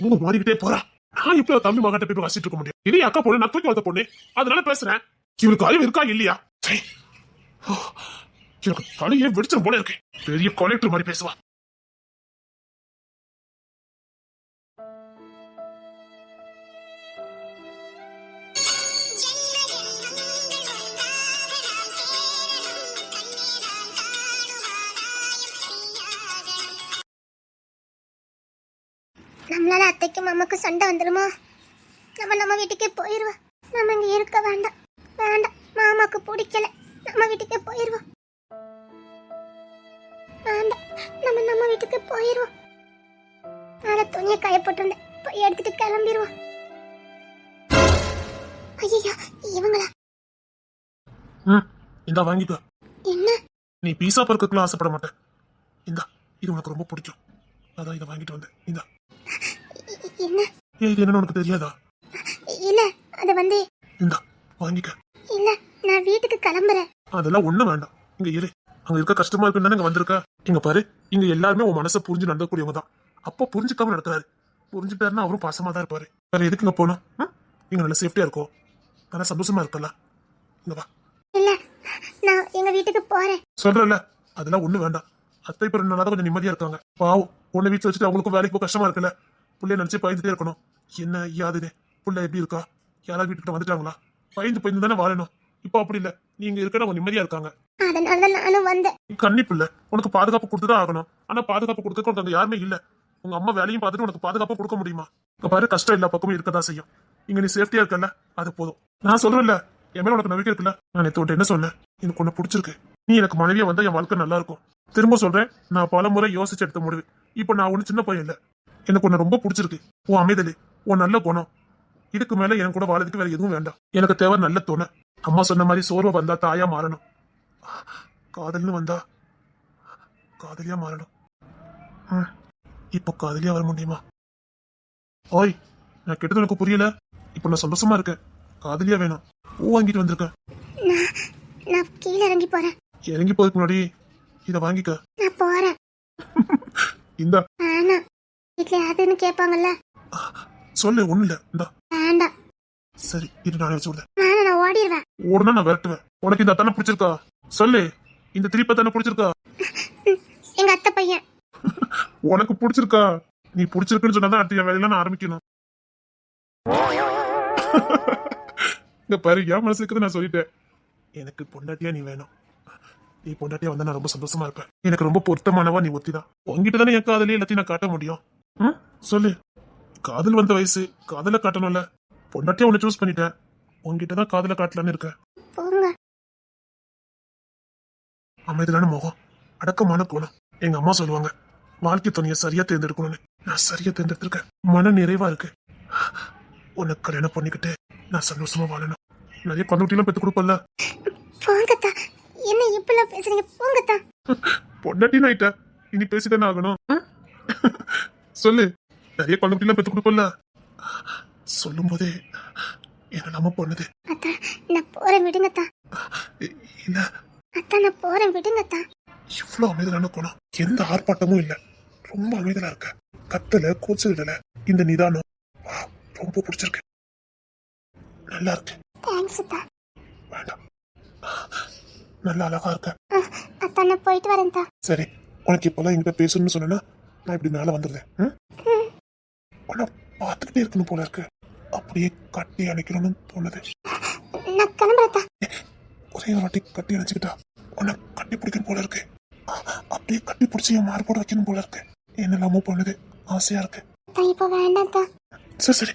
ரொம்ப மாறிக்கிட்டே போறா. நான் இப்ப தம்பி மகட்ட போய் வசிட்டு இருக்க முடியும். இதே அக்கா பொண்ணு, நான் தூக்கி வளர்த்த பொண்ணு, அதனால பேசுறேன். இவருக்கு அறிவு இருக்கா இல்லையா? சரி, எனக்கு தலையே வெடிச்சிடும் போல இருக்கு. பெரிய கலெக்டர் மாதிரி பேசுவா. நம்மளால அத்தைக்கு மாமாக்கு சண்டை வந்துடுமோ? நம்ம வீட்டுக்கே போயிருவோம். நம்ம இங்க இருக்க வேண்டாம். வேண்டாம், மாமாக்கு பிடிக்கல. நம்ம வீட்டுக்கே போயிருவோம். வேண்டாம், நம்ம வீட்டுக்கு போயிருவோம். நான் துணியை காய போட்டிருந்தேன், போய் எடுத்துட்டு கிளம்பிடுவோம். ஐயா, இவங்களா? இந்தா வாங்கிக்கோ. என்ன? நீ பீஸா பர்க்குலாம் ஆசைப்பட மாட்டேன். இந்தா, இது உனக்கு ரொம்ப பிடிக்கும். அதான் இதை வாங்கிட்டு வந்தேன். இந்தா. என்ன? இது என்னன்னு உனக்கு தெரியாதா? இல்ல, அது வந்து. இந்தா வாங்கிக்க. இல்ல, நான் வீட்டுக்கு கிளம்புறேன். அதெல்லாம் ஒண்ணு வேண்டாம், இங்க இரு. அங்க இருக்க கஷ்டமா இருக்குன்னு இங்க வந்திருக்க. இங்க பாரு, இங்க எல்லாருமே உன் மனசை புரிஞ்சு நடக்கக்கூடியவங்க தான். அப்போ புரிஞ்சுக்காம நடக்கிறாரு. புரிஞ்சுட்டாருன்னா அவரும் பாசமா தான் இருப்பாரு. வேற எதுக்கு இங்க போனோம்? இங்க நல்ல சேஃப்டியா இருக்கும், நல்லா சந்தோஷமா இருக்கல. இங்க வா. இல்ல, நான் எங்க வீட்டுக்கு போறேன். சொல்றல, அதெல்லாம் ஒண்ணு வேண்டாம். அத்தை பிற நல்லா கொஞ்சம் நிம்மதியா இருக்காங்க. பாவம், உன்னை வீட்டுல வச்சுட்டு அவங்களுக்கும் வேலைக்கு போக கஷ்டமா இருக்குல்ல. புள்ளைய நினைச்சு பயந்துட்டே இருக்கணும். என்ன யாதுனே, புள்ள எப்படி இருக்கா, யாராவது வீட்டுக்கு வந்துட்டாங்களா, பயந்து தானே வாழணும். இப்போ அப்படி இல்ல, நீங்க இருக்க அவங்க நிம்மதியா இருக்காங்க. அதனால நானும் வந்தேன். நீ கன்னிப்பு இல்ல, உனக்கு பாதுகாப்பு கொடுத்துதான் ஆகணும். ஆனா பாதுகாப்பு கொடுக்க உனக்கு அங்க யாருமே இல்ல. உங்க அம்மா வேலையும் பார்த்துட்டு உனக்கு பாதுகாப்பு கொடுக்க முடியுமா? இங்க பாரு, கஷ்டம் எல்லா பக்கமும் இருக்கதான் செய்யும். இங்க நீ சேஃப்டியா இருக்கல, அது போதும். நான் சொல்றேன்ல, என் மேல உனக்கு நம்பிக்கை இருக்குல்ல. நான் நேத்து என்ன சொன்னேன், எனக்கு உன்னை பிடிச்சிருக்கு. நீ எனக்கு மனைவியா வந்தா என் வாழ்க்கை நல்லா இருக்கும். திரும்ப சொல்றேன், நான் பல முறை யோசிச்சு எடுத்த முடிவு. இப்ப நான் ஒண்ணு சின்ன பையன் இல்ல, எனக்கு உன்னை ரொம்ப பிடிச்சிருக்கு. உன் அமைதலு, உன் நல்ல குணம், இதுக்கு மேல என் கூட வாழறதுக்கு வேற எதுவும் வேண்டாம். எனக்கு தேவை நல்ல துணை. அம்மா சொன்ன மாதிரி சோர்வா வந்தா தாயா மாறணும், காதல்னு வந்தா காதலியா மாறணும். இப்போ காதலியா வர முடியுமா? ஓய், நான் கேட்டது எனக்கு புரியல. இப்போ நான் சந்தோஷமா இருக்கேன். காதலியா வேணும். பூ வாங்கிட்டு வந்திருக்கேன். நான் கீழே இறங்கி போறேன். இறங்கி போறதுக்கு முன்னாடி இத வாங்கிக்க. நான் போறேன். இந்த ஆனா வீட்ல அதுன்னு கேட்பாங்கல்ல. சொல்லு, ஒண்ணு இல்ல. இந்த வேண்டாம். சரி, இது நானே வச்சு விடுறேன். நான் ஓடிடுவேன். ஓடுனா நான் விரட்டுவேன். உனக்கு இந்த அத்தானே பிடிச்சிருக்கா? சொல்லு, இந்த திருப்பி தானே பிடிச்சிருக்கா? எங்க அத்தை பையன். உனக்கு பிடிச்சிருக்கா? நீ பிடிச்சிருக்குன்னு சொன்னாதான் அடுத்த என் வேலையில நான் ஆரம்பிக்கணும். இங்க பாரு, என் மனசு இருக்குது, நான் சொல்லிட்டேன். எனக்கு பொண்டாட்டியா நீ வேணும். நீ பொண்டாட்டியா வந்தா நான் ரொம்ப சந்தோஷமா இருப்பேன். எனக்கு ரொம்ப பொருத்தமானவா நீ ஒத்திதான். உங்ககிட்ட தானே என் காதலே எல்லாத்தையும் நான் காட்ட முடியும். சொல்லு, காதல் வந்த வயசு, காதல காட்டணும்ல. பொண்டாட்டியா உன்னை சூஸ் பண்ணிட்டேன், உங்ககிட்டதான் காதல காட்டலான்னு இருக்கேன். போங்க. அமைதியான முகம், அடக்கமான குணம். எங்க அம்மா சொல்லுவாங்க, வாழ்க்கை துணையை சரியா தேர்ந்தெடுக்கணும்னு. நான் சரியா தேர்ந்தெடுத்திருக்கேன். மன நிறைவா இருக்கு. உனக்கு கல்யாணம் பண்ணிக்கிட்டு நான் சந்தோஷமா வாழணும். நிறைய கந்துட்டிலாம் பெத்து கொடுப்பல. போங்கத்தா, என்ன இப்பெல்லாம் பேசுறீங்க? போங்கத்தா. பொண்டாட்டின்னு ஆயிட்டா, இனி பேசிதானே ஆகணும். சொல்லு, நிறைய குழந்தைலாம் பெத்து கொடுப்பல. சொல்லும் போதே என்ன நம்ம பண்ணுது. அத்தா நான் போறேன் விடுங்கத்தா. இல்ல அத்தா நான் போறேன் விடுங்கத்தா. இவ்வளவு அமைதலான குணம், எந்த ஆர்ப்பாட்டமும் இல்ல, ரொம்ப அமைதலா இருக்க. கத்தல கூச்சல இந்த நிதானம் ரொம்ப பிடிச்சிருக்கு. நல்லா இருக்கு. தேங்க்ஸ் அத்தா. வேண்டாம், நல்லா அழகா இருக்க. அத்தா நான் போயிட்டு வரேன்தா. சரி, உனக்கு இப்பெல்லாம் என்கிட்ட பேசணும்னு சொன்னா நான் இப்படி மேல வந்துடுறேன். உன்னை பார்த்துக்கிட்டே இருக்கணும் போல இருக்கு. அப்படியே கட்டி அணைக்கணும்னு தோணுது. நான் கிளம்புறேன்தா. ஒரே ஒரு வாட்டி கட்டி அணைச்சுக்கிட்டா உன்னை கட்டி பிடிக்கணும் போல இருக்கு. அப்படியே கட்டி பிடிச்சி என் மார்போட வைக்கணும் போல இருக்கு. என்னெல்லாமோ பண்ணுது, ஆசையா இருக்கு. இப்போ வேண்டாம்தா. சரி சரி,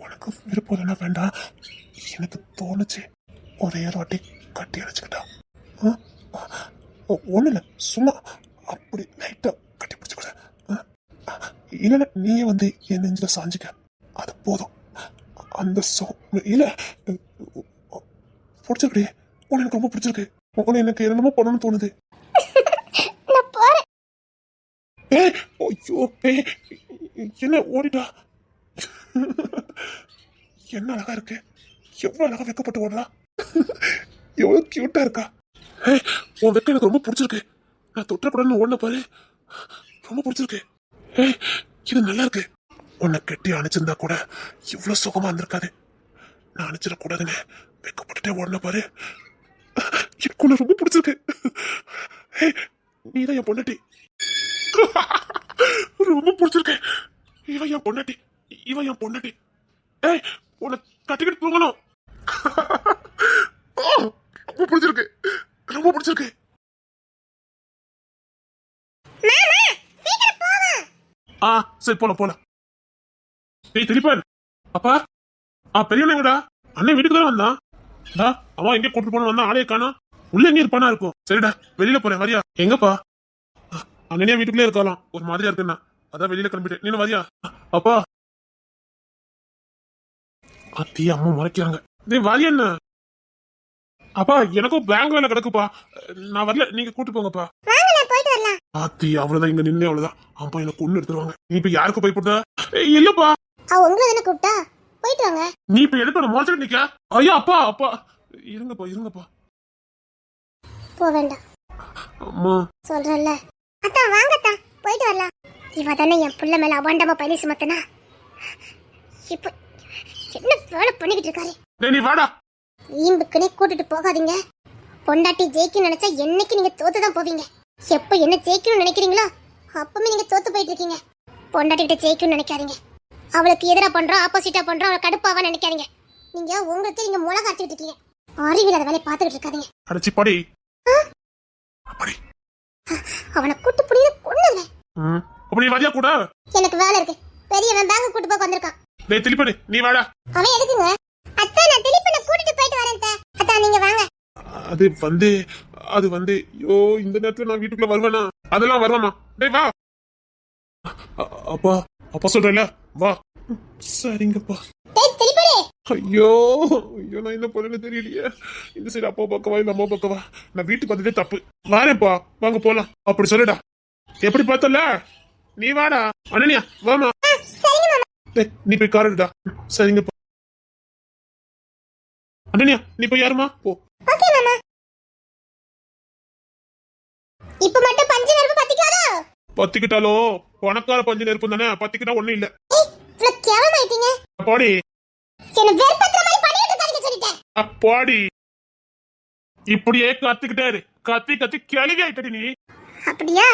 உனக்கு விருப்பம் இல்லைன்னா வேண்டாம். எனக்கு தோணுச்சு, ஒரே ஒரு வாட்டி கட்டி அணைச்சுக்கிட்டா. ஒண்ணு இல்ல, சும்மா அப்படி லைட்டா கட்டி பிடிச்சுக்கூட. இல்ல நீயே வந்து என் நெஞ்சில சாஞ்சிக்க, அது போதும். அந்த இல்ல பிடிச்சிருக்கே, உன எனக்கு ரொம்ப பிடிச்சிருக்கு. உன எனக்கு என்னமோ பண்ணணும்னு தோணுது. நான் போறேன். ஐயோ என்ன ஓடிட்டா? என்ன அழகா இருக்கு, எவ்வளவு அழகா வெக்கப்பட்டு ஓடுறா, எவ்வளவு கியூட்டா இருக்கா. உன் வெக்க எனக்கு ரொம்ப பிடிச்சிருக்கு. நான் தொட்டப்படன்னு ஓடன பாரு, ரொம்ப பிடிச்சிருக்கு. இது நல்லா இருக்கு. உன்னை கட்டி அணைச்சிருந்தா கூட இவ்வளவு சுகமா இருந்திருக்காது. நான் அணைச்சிடக்கூடாதுன்னு வெக்கப்பட்டுட்டே ஓடன பாரு, எனக்கு உன்னை ரொம்ப பிடிச்சிருக்கு. நீதான் என் பொண்டாட்டி, ரொம்ப பிடிச்சிருக்கு. இவன் என் பொண்டாட்டி, இவன் என் பொண்டாட்டி. உன்னை கட்டிக்கிட்டு தூங்கணும். ரொம்ப பிடிச்சிருக்கு, ரொம்ப பிடிச்சிருக்கு. சரி போலாம் போலாம். திலீபன் அப்பா, பெரியவனங்கடா, அண்ணன் வீட்டுக்கு தான் வந்தான். அவன் எங்க கூட்டு போன வந்தான், ஆளைய காணோம். உள்ள எங்க இருப்பானா இருக்கும். சரிடா, வெளியில போறேன், வரியா? எங்கப்பா? அண்ணனே வீட்டுக்குள்ளே இருக்கலாம், ஒரு மாதிரியா இருக்குண்ணா, அதான் வெளியில கிளம்பிட்டேன். நீனு வரியா? அப்பா, அத்தி அம்மா மறைக்கிறாங்க. வரியா என்ன? அப்பா எனக்கும் பேங்க் வேலை கிடக்குப்பா, நான் வரல, நீங்க கூட்டு போங்கப்பா. ஆத்தி அவ்வளவுதான், இங்க நின்று அவ்வளவுதான். அம்மா எனக்கு ஒண்ணு எடுத்துருவாங்க. நீ இப்ப யாருக்கு பயப்படுற? இல்லப்பா, உங்களை தானே கூப்பிட்டா, போயிட்டு வாங்க. நீ இப்ப எதுக்கு மோசம் நிக்க? ஐயா அப்பா அப்பா, இருங்கப்பா இருங்கப்பா. போ வேண்டாம் அம்மா, சொல்றல்ல. அத்தா வாங்கத்தா, போயிட்டு வரலாம். இவ தானே என் புள்ள மேல அபாண்டமா பழி சுமத்தனா. இப்ப என்ன வேலை பண்ணிக்கிட்டு இருக்காரு? நீ வாடா. ஈம்புக்குனே கூட்டிட்டு போகாதீங்க. பொண்டாட்டி ஜெயிக்கணும்னு நினைச்சா என்னைக்கு நீங்க தோத்துதான் போவீங்க. எப்ப என்ன ஜெயிக்கணும்னு நினைக்கிறீங்களோ அப்பவுமே நீங்க தோத்து போயிட்டு இருக்கீங்க. பொண்டாட்டி கிட்ட ஜெயிக்கணும்னு நினைக்காதீங்க. அவளுக்கு எதிரா பண்றோம், ஆப்போசிட்டா பண்றோம், அவளை கடுப்பாவா நினைக்காதீங்க. நீங்க உங்களுக்கு நீங்க முளை காய்ச்சிட்டு இருக்கீங்க. அறிவியல் வேலையை பார்த்துக்கிட்டு இருக்காதீங்க. அடிச்சு படி படி. அவனை கூட்டு புடிய கொன்னுங்க. அப்படி வரியா கூட? எனக்கு வேலை இருக்கு. பெரியவன் பேங்க் கூட்டு போக வந்திருக்கான். டேய் திலீபன், நீ வாடா. அவன் எதுக்குங்க? அத்தா நான் திலீபனை கூட்டிட்டு போயிட்டு வரேன். அத்தா நீங்க வாங்க. அது வந்து ஐயோ, இந்த நேரத்துல நான் வீட்டுக்குள்ள வருவேனா? அதெல்லாம் வருவாமா? டேய் வா. அப்பா அப்பா சொல்றேன்ல, வா. சரிங்கப்பா. டேய் திலீபனே. ஐயோ ஐயோ, நான் என்ன பண்ணேன்னு தெரியலையே. இந்த சைடு அப்பா பக்கவா இல்ல அம்மா பக்கவா? நான் வீட்டுக்கு வந்ததே தப்பு. வாரேப்பா, வாங்க போலாம். அப்படி சொல்லுடா. எப்படி பார்த்தல? நீ வாடா. அண்ணனியா வாமா. டேய் நீ போய் கார் எடுடா. சரிங்கப்பா. அண்ணனியா நீ போய் யாருமா போ. ஓகே மாமா. இப்ப மட்டும் பஞ்சு நெருப்பு பத்திக்காதோ? பத்திக்கிட்டாலோ பணக்கார பஞ்சு நெருப்பு தானே, பத்திக்கிட்டா ஒண்ணும் இல்ல. இவ்வளவு கேவலமாயிட்டீங்க. போடி. என்ன வெறுப்பேத்துற மாதிரி பண்ணிட்டு இருக்காதீங்க சொல்லிட்டேன். போடி. இப்படியே கத்திக்கிட்டே இரு. கத்தி கத்தி கிளவி ஆயிட்டடி நீ. அப்படியா?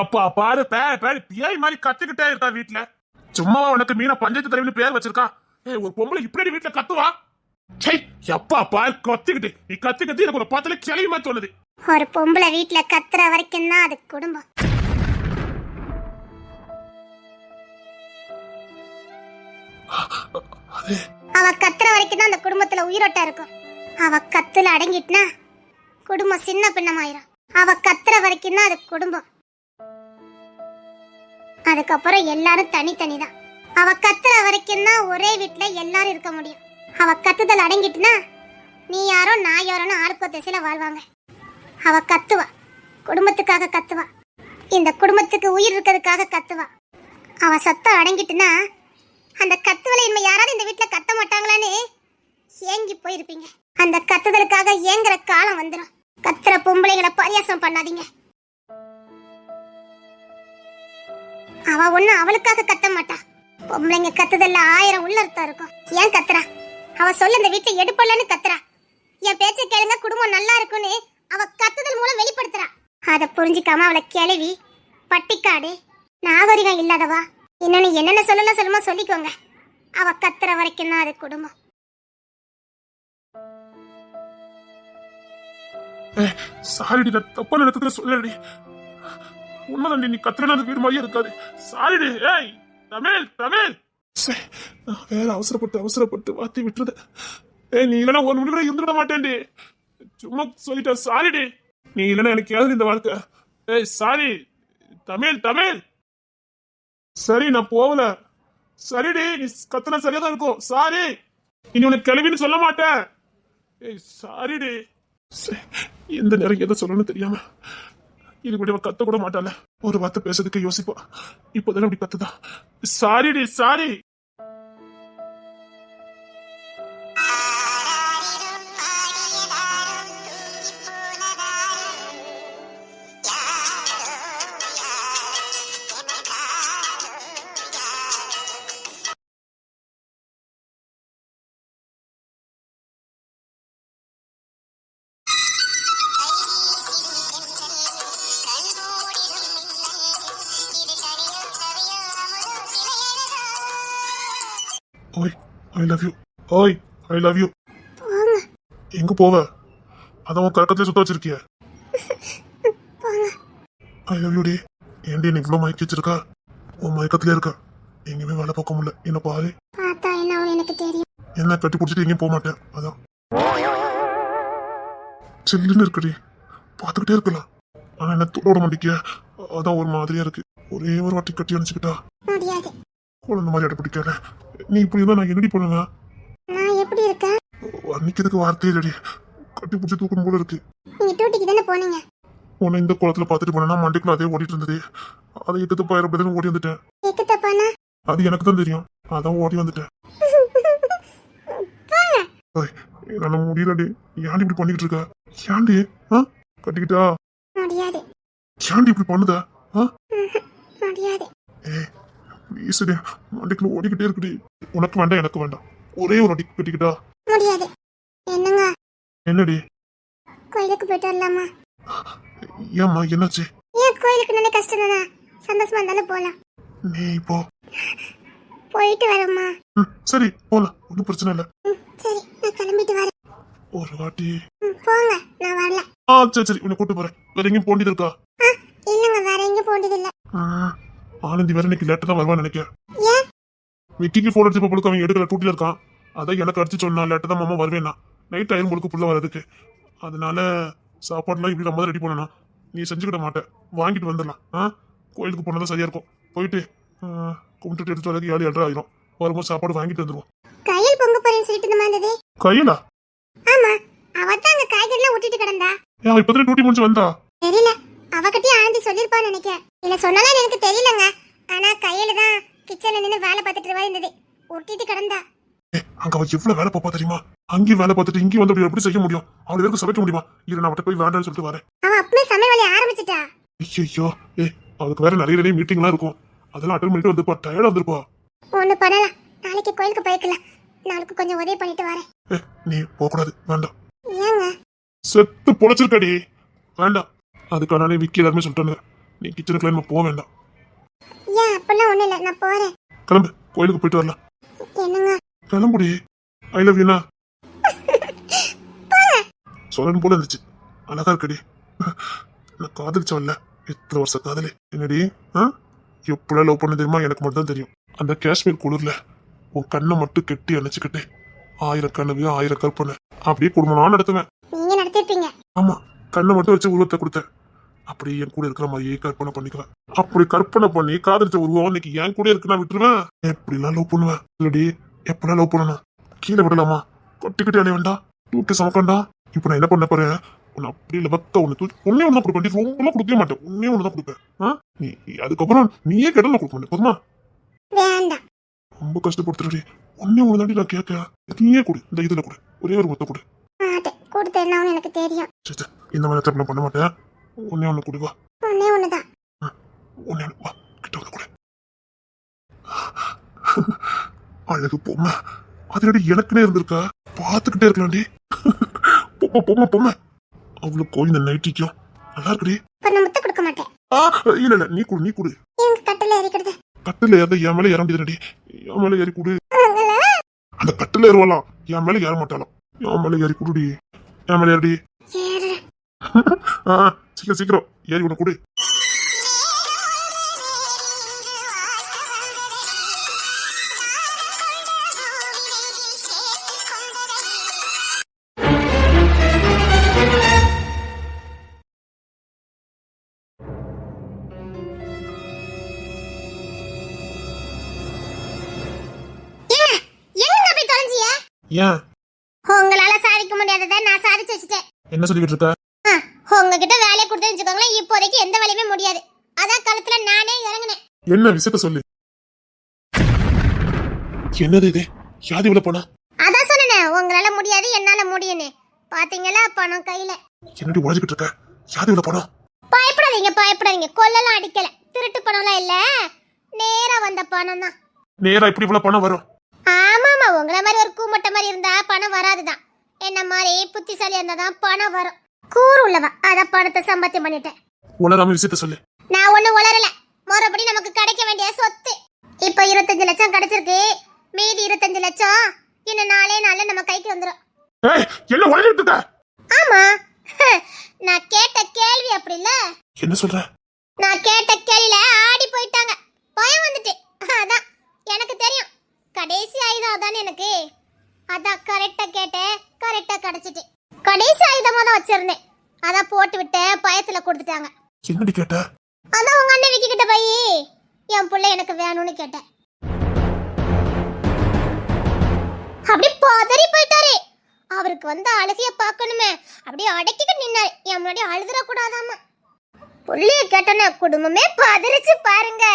அப்பா பாரு, பேர் பியாய் மாதிரி கத்திக்கிட்டே இருக்கா வீட்டுல. சும்மாவா உனக்கு மீனா பஞ்சாயத்து தலைவனு பேர் வச்சிருக்கா? ஒரு பொம்பளை இப்படி வீட்டுல கத்துவா? எப்பா பாரு கத்திக்கிட்டு, நீ கத்தி கத்தி எனக்கு ஒரு பாத்துல கிளவி மாதிரி தோணுது. ஒரு பொம்பளை வீட்டுல கத்துற வரைக்கும் தான் அது குடும்பம். அவ கத்துற வரைக்கும் தான் அந்த குடும்பத்துல உயிரோட்டம் இருக்கும். அவ கத்துல அடங்கிட்டுனா குடும்பம் சின்ன பின்னமாயிரும். அவ கத்துற வரைக்கும் தான் அது குடும்பம். அதுக்கப்புறம் எல்லாரும் தனித்தனி தான். அவ கத்துற வரைக்கும் தான் ஒரே வீட்டுல எல்லாரும் இருக்க முடியும். அவ கத்துதல் அடங்கிட்டுனா நீ யாரோ நான் யாரோன்னு ஆளுக்கோ திசையில வாழ்வாங்க. அவ கத்துவா, குடும்பத்துக்காக கத்துவா, இந்த குடும்பத்துக்கு உயிர் இருக்கிறதுக்காக கத்துவா. அவ சத்தம் அடங்கிட்டுனா அந்த கத்துவலை இனிமே யாராவது இந்த வீட்டுல கத்த மாட்டாங்களான்னு ஏங்கி போயிருப்பீங்க. அந்த கத்துதலுக்காக ஏங்குற காலம் வந்துடும். கத்துற பொம்பளைங்களை பரியாசம் பண்ணாதீங்க. அவ ஒண்ணு அவளுக்காக கத்த மாட்டா. பொம்பளைங்க கத்துதல்ல 1000 உள்ளர்த்தம் இருக்கும். ஏன் கத்துறா? அவ சொல்ல இந்த வீட்டை எடுப்பலன்னு கத்துறா. என் பேச்ச கேளுங்க, குடும்பம் நல்லா இருக்குன்னு அவ கத்துதல் மூலம் வெளிப்படுத்துறா. அதை புரிஞ்சிக்காம அவளை கிளவி, பட்டிக்காடு, நாகரிகம் இல்லாதவா, இன்னொன்னு என்னென்ன சொல்லுமோ சொல்லிக்கோங்க. அவ கத்துற வரைக்கும் தான் அது குடும்பம். சாரிடி, நான் தப்பா நடத்துக்கிற சொல்லடி. உண்மைதாண்டி, நீ கத்துறனா அது வீடு மாதிரியே இருக்காது. சாரிடி. ஏய் தமிழ் தமிழ், நான் வேற அவசரப்பட்டு வாத்தி விட்டுறது. ஏய், நீ இல்லைன்னா 1 நிமிடம் கூட இருந்துட மாட்டேன்டி. சும்மா சொல்லிட்டேன், சாரிடி. நீ இல்லைன்னா எனக்கு ஏதாவது இந்த வாழ்க்கை. ஏய் சாரி தமிழ் தமிழ். சரி, நான் போகல. சரிடி, நீ கத்துனா சரியா தான் இருக்கும். சாரி, இனி உனக்கு கிளவின்னு சொல்ல மாட்டேன். ஏய் சாரிடி. எந்த நேரம் எதை சொல்லணும்னு தெரியாம இது கூட கத்த கூட மாட்டால. ஒரு வார்த்தை பேசுறதுக்கு யோசிப்பா. இப்போதானே அப்படி கத்துதா. சாரிடி சாரி. ஓய் ஐ லவ் யூ. ஓய் ஐ லவ் யூ. எங்க போவ? அதான் உன் கறக்கத்துல சுத்த வச்சிருக்கிய. ஐ லவ் யூ டி. ஏன்டி நீ இவ்வளவு மயக்கி வச்சிருக்கா? உன் மயக்கத்துல இருக்க. எங்கேயுமே வேலை பார்க்க முடியல. என்ன பாரு. பார்த்தா என்ன எனக்கு தெரியும். என்ன கட்டி பிடிச்சிட்டு எங்கேயும் போக மாட்டேன். அதான் சில்லுன்னு இருக்குடி. பார்த்துக்கிட்டே இருக்கலாம். ஆனா என்ன தொட விட மாட்டேங்கிய. அதான் ஒரு மாதிரியா இருக்கு. ஒரே ஒரு வாட்டி கட்டி அணைச்சுக்கிட்டா முடியாது. குழந்தை மாதிரி அடை பிடிக்காத. நீ இப்படி இருந்தா நான் என்னடி பண்ணுவேன்? நான் எப்படி இருக்கேன்? அன்னைக்கு வார்த்தையே இல்லடி. கட்டி பிடிச்சி தூக்கணும் போல இருக்கு. நீங்க டூட்டிக்கு தானே போனீங்க? உன்னை இந்த குளத்துல பாத்துட்டு போனா மண்டிக்குள்ள அதே ஓடிட்டு இருந்தது. அதை இட்டு பயிரப்பதுன்னு ஓடி வந்துட்டேன். எக்கு தப்பானா? அது எனக்கு தான் தெரியும். அதான் ஓடி வந்துட்டேன். என்னால முடியலடி. ஏன்டி இப்படி பண்ணிக்கிட்டு இருக்க? ஏன்டி கட்டிக்கிட்டா? முடியாது. ஏன்டி இப்படி பண்ணுத? முடியாது. ஏய் ப்ளீஸ்டி, மண்டிக்குள்ள ஓடிக்கிட்டே இருக்குடி. உனக்கு வேண்டாம் எனக்கு வேண்டாம். ஒரே ஒரு அடி கட்டிக்கிட்டா? முடியாது. என்னங்க? என்னடி? கோயிலுக்கு போயிட்டு வரலாமா? ஏம்மா என்னாச்சு? ஏன் கோயிலுக்கு நல்ல கஷ்டம் தானே, சந்தோஷமா இருந்தாலும் போலாம். நீ இப்போ போயிட்டு வரேம்மா. சரி போலாம், ஒன்றும் பிரச்சனை இல்லை. சரி, நான் கிளம்பிட்டு வரேன். ஒரு வாட்டி போங்க, நான் வரல. சரி உன்னை கூட்டு போறேன். வேற எங்கேயும் போண்டியது இருக்கா? இல்லங்க, வேற எங்கேயும் போனது இல்ல. ஆனந்தி வேற இன்னைக்கு லேட்டா தான் வருவான்னு நினைக்கிறேன். ஏன்? விக்கிக்கு போன் அடிச்சு பொழுது அவன் எடுக்கிற டூட்டில இருக்கான். அதான் எனக்கு அடிச்சு சொன்னா லேட்டா தான் மாமா வருவேன்னா. நைட் ஆயிரம் பொழுது புள்ள வரதுக்கு. அதனால சாப்பாடுலாம் இப்படி நம்ம தான் ரெடி பண்ணணும். நீ செஞ்சுக்கிட மாட்டேன், வாங்கிட்டு வந்துடலாம். கோயிலுக்கு போனதான் சரியா இருக்கும். போயிட்டு கும்பிட்டு எடுத்து வரதுக்கு 7:30 ஆயிரும். வரும்போது சாப்பாடு வாங்கிட்டு வந்துருவோம். கையில் பொங்க போறேன்னு சொல்லிட்டு இருந்த மாதிரி. கையிலா? ஆமா, அவதான் அங்க காய்கறிலாம் ஊட்டிட்டு கிடந்தா. ஏன் இப்பதான் டியூட்டி முடிச்சு வந்தா? தெரியல, அவகிட்டயே ஆனந்தி சொல்லிருப்பான்னு நினைக்கிறேன். இல்ல சொன்னாலும் எனக்கு தெரியலங்க. ஆனா கையில தான் கிச்சன்ல நின்னு வேலை பார்த்துட்டு இருந்தது, ஊட்டிட்டு கிடந்தா. அங்க அவ எவ்வளவு வேலை பாப்பா தெரியுமா? அங்கேயும் வேலை பார்த்துட்டு இங்கேயும் வந்து எப்படி செய்ய முடியும்? அவளை பேருக்கு சமைக்க முடியுமா? இரு, நான் அவட்ட போய் வேண்டாம்னு சொல்லிட்டு வரேன். அவ அப்பவே சமையல் வேலையை ஆரம்பிச்சிட்டா. ஐயோ அவளுக்கு வேற நிறைய மீட்டிங்லாம் இருக்கும். அதெல்லாம் அட்டன் பண்ணிட்டு வந்துப்பா. டயர்டா வந்துருப்பா. ஒண்ணு பண்ணலாம், நாளைக்கு கோயிலுக்கு போய்க்கலாம். நாளைக்கு கொஞ்சம் உதவி பண்ணிட்டு வரேன். நீ போக கூடாது, வேண்டாம். ஏங்க? செத்து பொழைச்சிருக்கடி, வேண்டாம். அதுக்கான விக்கி எல்லாருமே சொல்லிட்டாங்க, நீ கிச்சனுக்குள்ள நம்ம போக வேண்டாம். ஏன்? அப்பெல்லாம் ஒண்ணு இல்ல, நான் போறேன். கிளம்பு, கோயிலுக்கு போயிட்டு வரலாம். என்னங்க? கிளம்புடி. ஐ லவ் யூனா சொல்லணும் போல இருந்துச்சு. அழகா இருக்கடி. நான் காதலிச்சவன்ல, எத்தனை வருஷம் காதலி. என்னடி எப்படிலாம் லவ் பண்ண தெரியுமா? எனக்கு மட்டும் தான் தெரியும். அந்த காஷ்மீர் குளிர்ல உன் கண்ணை மட்டும் கெட்டி அணைச்சுக்கிட்டு 1000 கனவு 1000 கற்பனை அப்படியே குடும்பம் நடத்துவேன். நீங்க நடத்திருப்பீங்க. ஆமா, கண்ணை மட்டும் வச்சு உருவத்தை கொடுத்தேன். அப்படி என் கூட இருக்கிற மாதிரியே கற்பனை பண்ணிக்குவேன். அப்படி கற்பனை பண்ணி காதலிச்ச உருவம் இன்னைக்கு என் கூட இருக்கு, நான் விட்டுருவேன். எப்படிலாம் லவ் பண்ணுவேன் இல்லடி. எப்படிலாம் லவ் பண்ணணும்? கீழே விடலாமா? கொட்டிக்கிட்டே அடைய வேண்டாம், தூக்கி சமக்கண்டா. இப்ப நான் என்ன பண்ண போறேன்? உன்னை அப்படி இல்லை பக்க உன்னை தூக்கி ஒன்னே ஒன்று கொடுப்பேன் ரொம்பலாம் கொடுக்கவே மாட்டேன் ஒன்னே ஒன்று தான் கொடுப்பேன் நீ அதுக்கப்புறம் நீயே கேட்டால் நான் கொடுக்க மாட்டேன் போதுமா வேண்டாம். ரொம்ப கஷ்டப்படுத்துறடி ஒன்னே ஒன்று தாண்டி நான் கேட்க நீயே கொடு இந்த இதுல கொடு ஒரே ஒரு மொத்த கொடு மாட்டேன். கொடுத்தேன்னு எனக்கு தெரியும். சரி இந்த மாதிரி தப்பு நான் பண்ண மாட்டேன் ஒன்னே ஒன்று கொடு வா ஒண்ணே ஒண்ணுதான். ஒன்னே ஒன்று வா கிட்ட வந்து கொடு அழகு பொம்மை அதனடி எனக்குனே இருந்திருக்கா பார்த்துக்கிட்டே இருக்கலாம்டி பொம்மை பொம்மை பொம்மை அவ்வளோ கோயில் இந்த நைட்டிக்கும் நல்லா இருக்குடி இப்ப நான் முட்டை கொடுக்க மாட்டேன். இல்ல இல்ல நீ கொடு நீ கொடு எங்க கட்டில ஏறிக்கிறது. கட்டில ஏறத என் மேல ஏற முடியாதுடி என் மேல ஏறி கொடு அந்த கட்டில ஏறுவாளாம் என் மேல ஏற மாட்டாளாம் என் மேல ஏறி குடுடி என் மேல ஏறடி ஏறு. சீக்கிரம் சீக்கிரம் ஏறி உன கொடு எங்க போய் தொலைஞ்சிய? ஏன் உங்களால சாதிக்க முடியாததை நான் சாதிச்சு வச்சுட்டேன். என்ன சொல்லிக்கிட்டு இருக்க உங்ககிட்ட வேலையை கொடுத்தேன்னு வச்சுக்கோங்களேன், இப்போதைக்கு எந்த வேலையுமே முடியாது. அதான் களத்துல நானே இறங்கினேன். என்ன விஷயத்த சொல்லு என்னது இது யாதி இவ்வளவு பணம் அதான் சொன்னேன், உங்களால முடியாது என்னால முடியும்னு. பாத்தீங்களா பணம் கையில. என்னடி உழைச்சிக்கிட்டு இருக்க யாதி இவ்வளவு பணம் பயப்படாதீங்க பயப்படாதீங்க, கொல்லலாம் அடிக்கல, திருட்டு பணம்லாம் இல்ல, நேரா வந்த பணம் தான். நேரா இப்படி இவ்வளவு பணம் வரும் ஆமாமா, உங்கள மாதிரி ஒரு கூமட்ட மாதிரி இருந்தா பணம் வராதுதான். என்ன மாதிரி புத்திசாலியா இருந்தாதான் பணம் வரும். கூறு உள்ளவா, அத பணத்தை சம்பாத்தியம் பண்ணிட்டேன். உளராம விஷயத்த சொல்லு நான் ஒண்ணு உளரல, மறுபடி நமக்கு கிடைக்க வேண்டிய சொத்து இப்ப 25 லட்சம் கிடைச்சிருக்கு. மீதி 25 லட்சம் இன்னும் 4 நாள்ல நம்ம கைக்கு வந்துரும். என்ன உழைச்சிட்டு இருக்க ஆமா, நான் கேட்ட கேள்வி அப்படி இல்ல. என்ன சொல்ற நான் கேட்ட கேள்வியில ஆடி போயிட்டாங்க, பயம் வந்துட்டு. அதான் எனக்கு தெரியும், கடைசி ஆயுதம் அதானே எனக்கு. அதான் கரெக்டா கேட்டேன், கரெக்டா கிடைச்சிட்டு. கடைசி ஆயுதமா தான் வச்சிருந்தேன், அதான் போட்டு விட்டேன், பயத்துல கொடுத்துட்டாங்க. என்னடி கேட்ட அதான் உங்க அண்ணன் விக்கி கிட்ட போய் என் புள்ள எனக்கு வேணும்னு கேட்டேன். அப்படி பதறி போயிட்டாரு. அவருக்கு வந்து அழகிய பார்க்கணுமே, அப்படியே அடக்கிட்டு நின்னாரு. என் முன்னாடி அழுதுற கூடாதாமா. புள்ளைய கேட்டன குடும்பமே பதறிச்சு பாருங்க.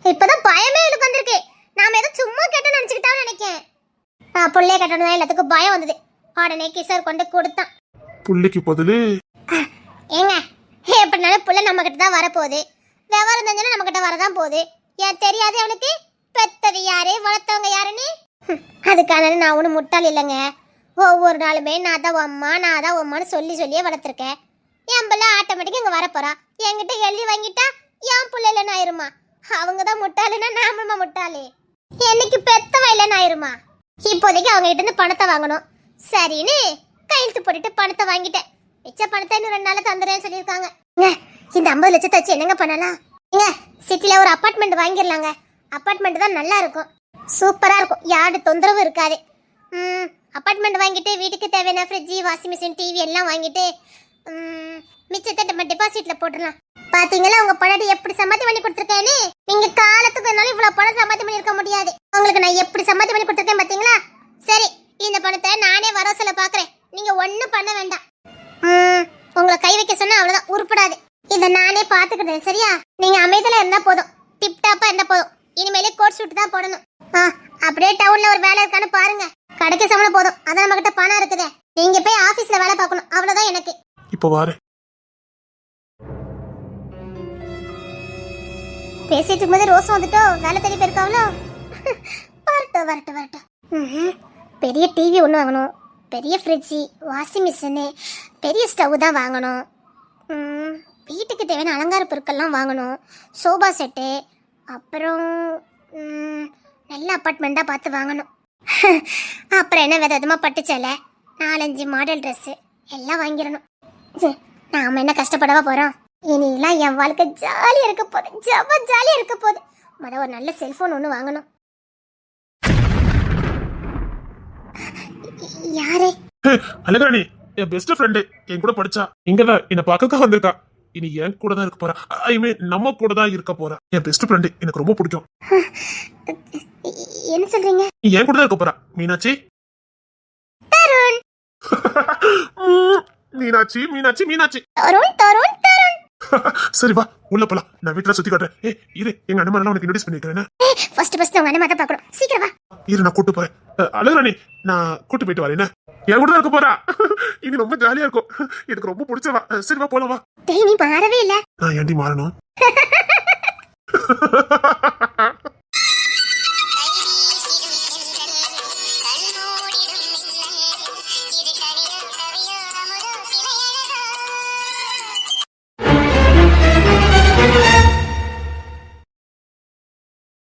இப்பதான் பயமே எனக்கு வந்திருக்கு. நாம ஏதோ சும்மா கேட்டோம்னு நினைச்சுக்கிட்டான்னு நினைக்கேன். நான் புள்ளைய கேட்டோம்னா எல்லாத்துக்கும் பயம் வந்தது. உடனே கிஷோர் கொண்டு கொடுத்தான். புள்ளைக்கு பதிலு ஏங்க எப்படினாலும் புள்ள நம்ம கிட்ட தான் வரப்போகுது. விவரம் தெரிஞ்சாலும் நம்ம கிட்ட வரதான் போகுது. ஏன் தெரியாது அவனுக்கு பெத்தது யாரு வளர்த்தவங்க யாருன்னு? அதுக்கான நான் ஒன்றும் முட்டாள் இல்லைங்க. ஒவ்வொரு நாளுமே நான் தான் அம்மா நான் தான் அம்மான்னு சொல்லியே வளர்த்துருக்கேன். என் பிள்ளை ஆட்டோமேட்டிக்காக இங்கே வரப்போறா. என்கிட்ட எழுதி வாங்கிட்டா என் பிள்ளை இல்லைன்னு ஆயிருமா? அவங்க தான் முட்டாளுன்னா நாம முட்டாளு. என்னைக்கு பெத்தவ இல்லைன்னு ஆயிருமா? இப்போதைக்கு அவங்க கிட்ட இருந்து பணத்தை வாங்கணும். சரின்னு கையெழுத்து போட்டுட்டு பணத்தை வாங்கிட்டேன். மிச்ச பணத்தை இன்னும் 2 நாள் தந்துறேன்னு சொல்லியிருக்காங்க. இந்த 50 லட்சத்தை வச்சு என்னங்க பண்ணலாம்? சிட்டில ஒரு அபார்ட்மெண்ட் வாங்கிடலாங்க. அபார்ட்மெண்ட் தான் நல்லா இருக்கும், சூப்பரா இருக்கும், யாரு தொந்தரவும் இருக்காது. அபார்ட்மெண்ட் வாங்கிட்டு வீட்டுக்கு தேவையான ஃப்ரிட்ஜ் வாஷிங் மிஷின் டிவி எல்லாம் வாங்கிட்டு மிச்சத்தை நம்ம டெபாசிட்ல போட்டுடலாம். பாத்தீங்களா உங்க பணத்தை எப்படி சம்பாத்தி பண்ணி கொடுத்துருக்கேன்னு? நீங்க காலத்துக்கு என்னால இவ்வளவு பணம் சம்பாத்தி பண்ணிருக்க முடியாது. உங்களுக்கு நான் எப்படி சம்பாத்தி பண்ணி கொடுத்துருக்கேன் பாத்தீங்களா? சரி, இந்த பணத்தை நானே வர சொல்ல பாக்குறேன். நீங்க ஒண்ணும் பண்ண வேண்டாம். உங்களை கை வைக்க சொன்னா அவ்வளவுதான், உருப்படாது. இத நானே பாத்துக்கிட்டேன், சரியா? நீங்க அமைதியில இருந்தா போதும், டிப் டாப்பா இருந்தா போதும். இனிமேலே கோட் ஷூட் தான் போடணும். அப்படியே டவுன்ல ஒரு வேலை இருக்கான்னு பாருங்க. கிடைக்க சம்பளம் போதும், அதான் நம்ம கிட்ட பணம் இருக்குதே. நீங்க போய் ஆபீஸ்ல வேலை பார்க்கணும், அவ்வளவுதான் எனக்கு. இப்போ வாரு பேசிட்டு இருக்கும்போது ரோஸ் வந்துட்டோ, வேலை தேடி போயிருக்காவளோ. வரட்டும் வரட்டும் வரட்டும். பெரிய டிவி ஒன்று வாங்கணும், பெரிய ஃப்ரிட்ஜி வாஷிங் மிஷினு பெரிய ஸ்டவ் தான் வாங்கணும். வீட்டுக்கு தேவையான அலங்கார பொருட்கள்லாம் வாங்கணும், சோபா செட்டு, அப்புறம் நல்ல அப்பார்ட்மெண்ட்டாக பார்த்து வாங்கணும். அப்புறம் என்ன விதமாக பட்டு சேலை 4-5 மாடல் ட்ரெஸ்ஸு எல்லாம் வாங்கிடணும். நாம் என்ன கஷ்டப்படவா போகிறோம்? இனிலாம் என் வாழ்க்கை ஜாலியாக இருக்க போகுது, ஜாலியாக இருக்க போகுது. முதல்ல ஒரு நல்ல செல்ஃபோன் ஒன்று வாங்கணும். யாரு? அழகாணி என் பெஸ்ட் ஃப்ரெண்டு, என் கூட படிச்சா. இங்கதான் என்ன பார்க்க வந்திருக்கா. இனி என் கூட தான் இருக்க போறா. ஐ மீன் நம்ம கூட தான் இருக்க போறா. என் பெஸ்ட் ஃப்ரெண்டு, எனக்கு ரொம்ப பிடிக்கும். என்ன சொல்றீங்க? என் கூட தான் இருக்க போறா மீனாட்சி. மீனாட்சி மீனாட்சி மீனாட்சி. தருண் தருண் தருண். சரி வா உள்ள போலாம், நான் வீட்டுல சுத்தி காட்டுறேன். இரு, எங்க அண்ணன் உனக்கு இன்ட்ரோடியூஸ் பண்ணிக்கிறேன். ஃபர்ஸ்ட் உங்க அண்ணன் தான் பார்க்கணும். சீக்கிரம் வா. இரு, நான் கூட்டு போறேன். அழகுராணி, நான் கூட்டு போயிட்டு வரேன். என் கூட தான் இருக்க போறா. இது ரொம்ப ஜாலியா இருக்கும், எனக்கு ரொம்ப பிடிச்சவா. சரி வா போலாம் வா. டேய் நீ மாறவே இல்ல. நான் ஏன்டி மாறணும்?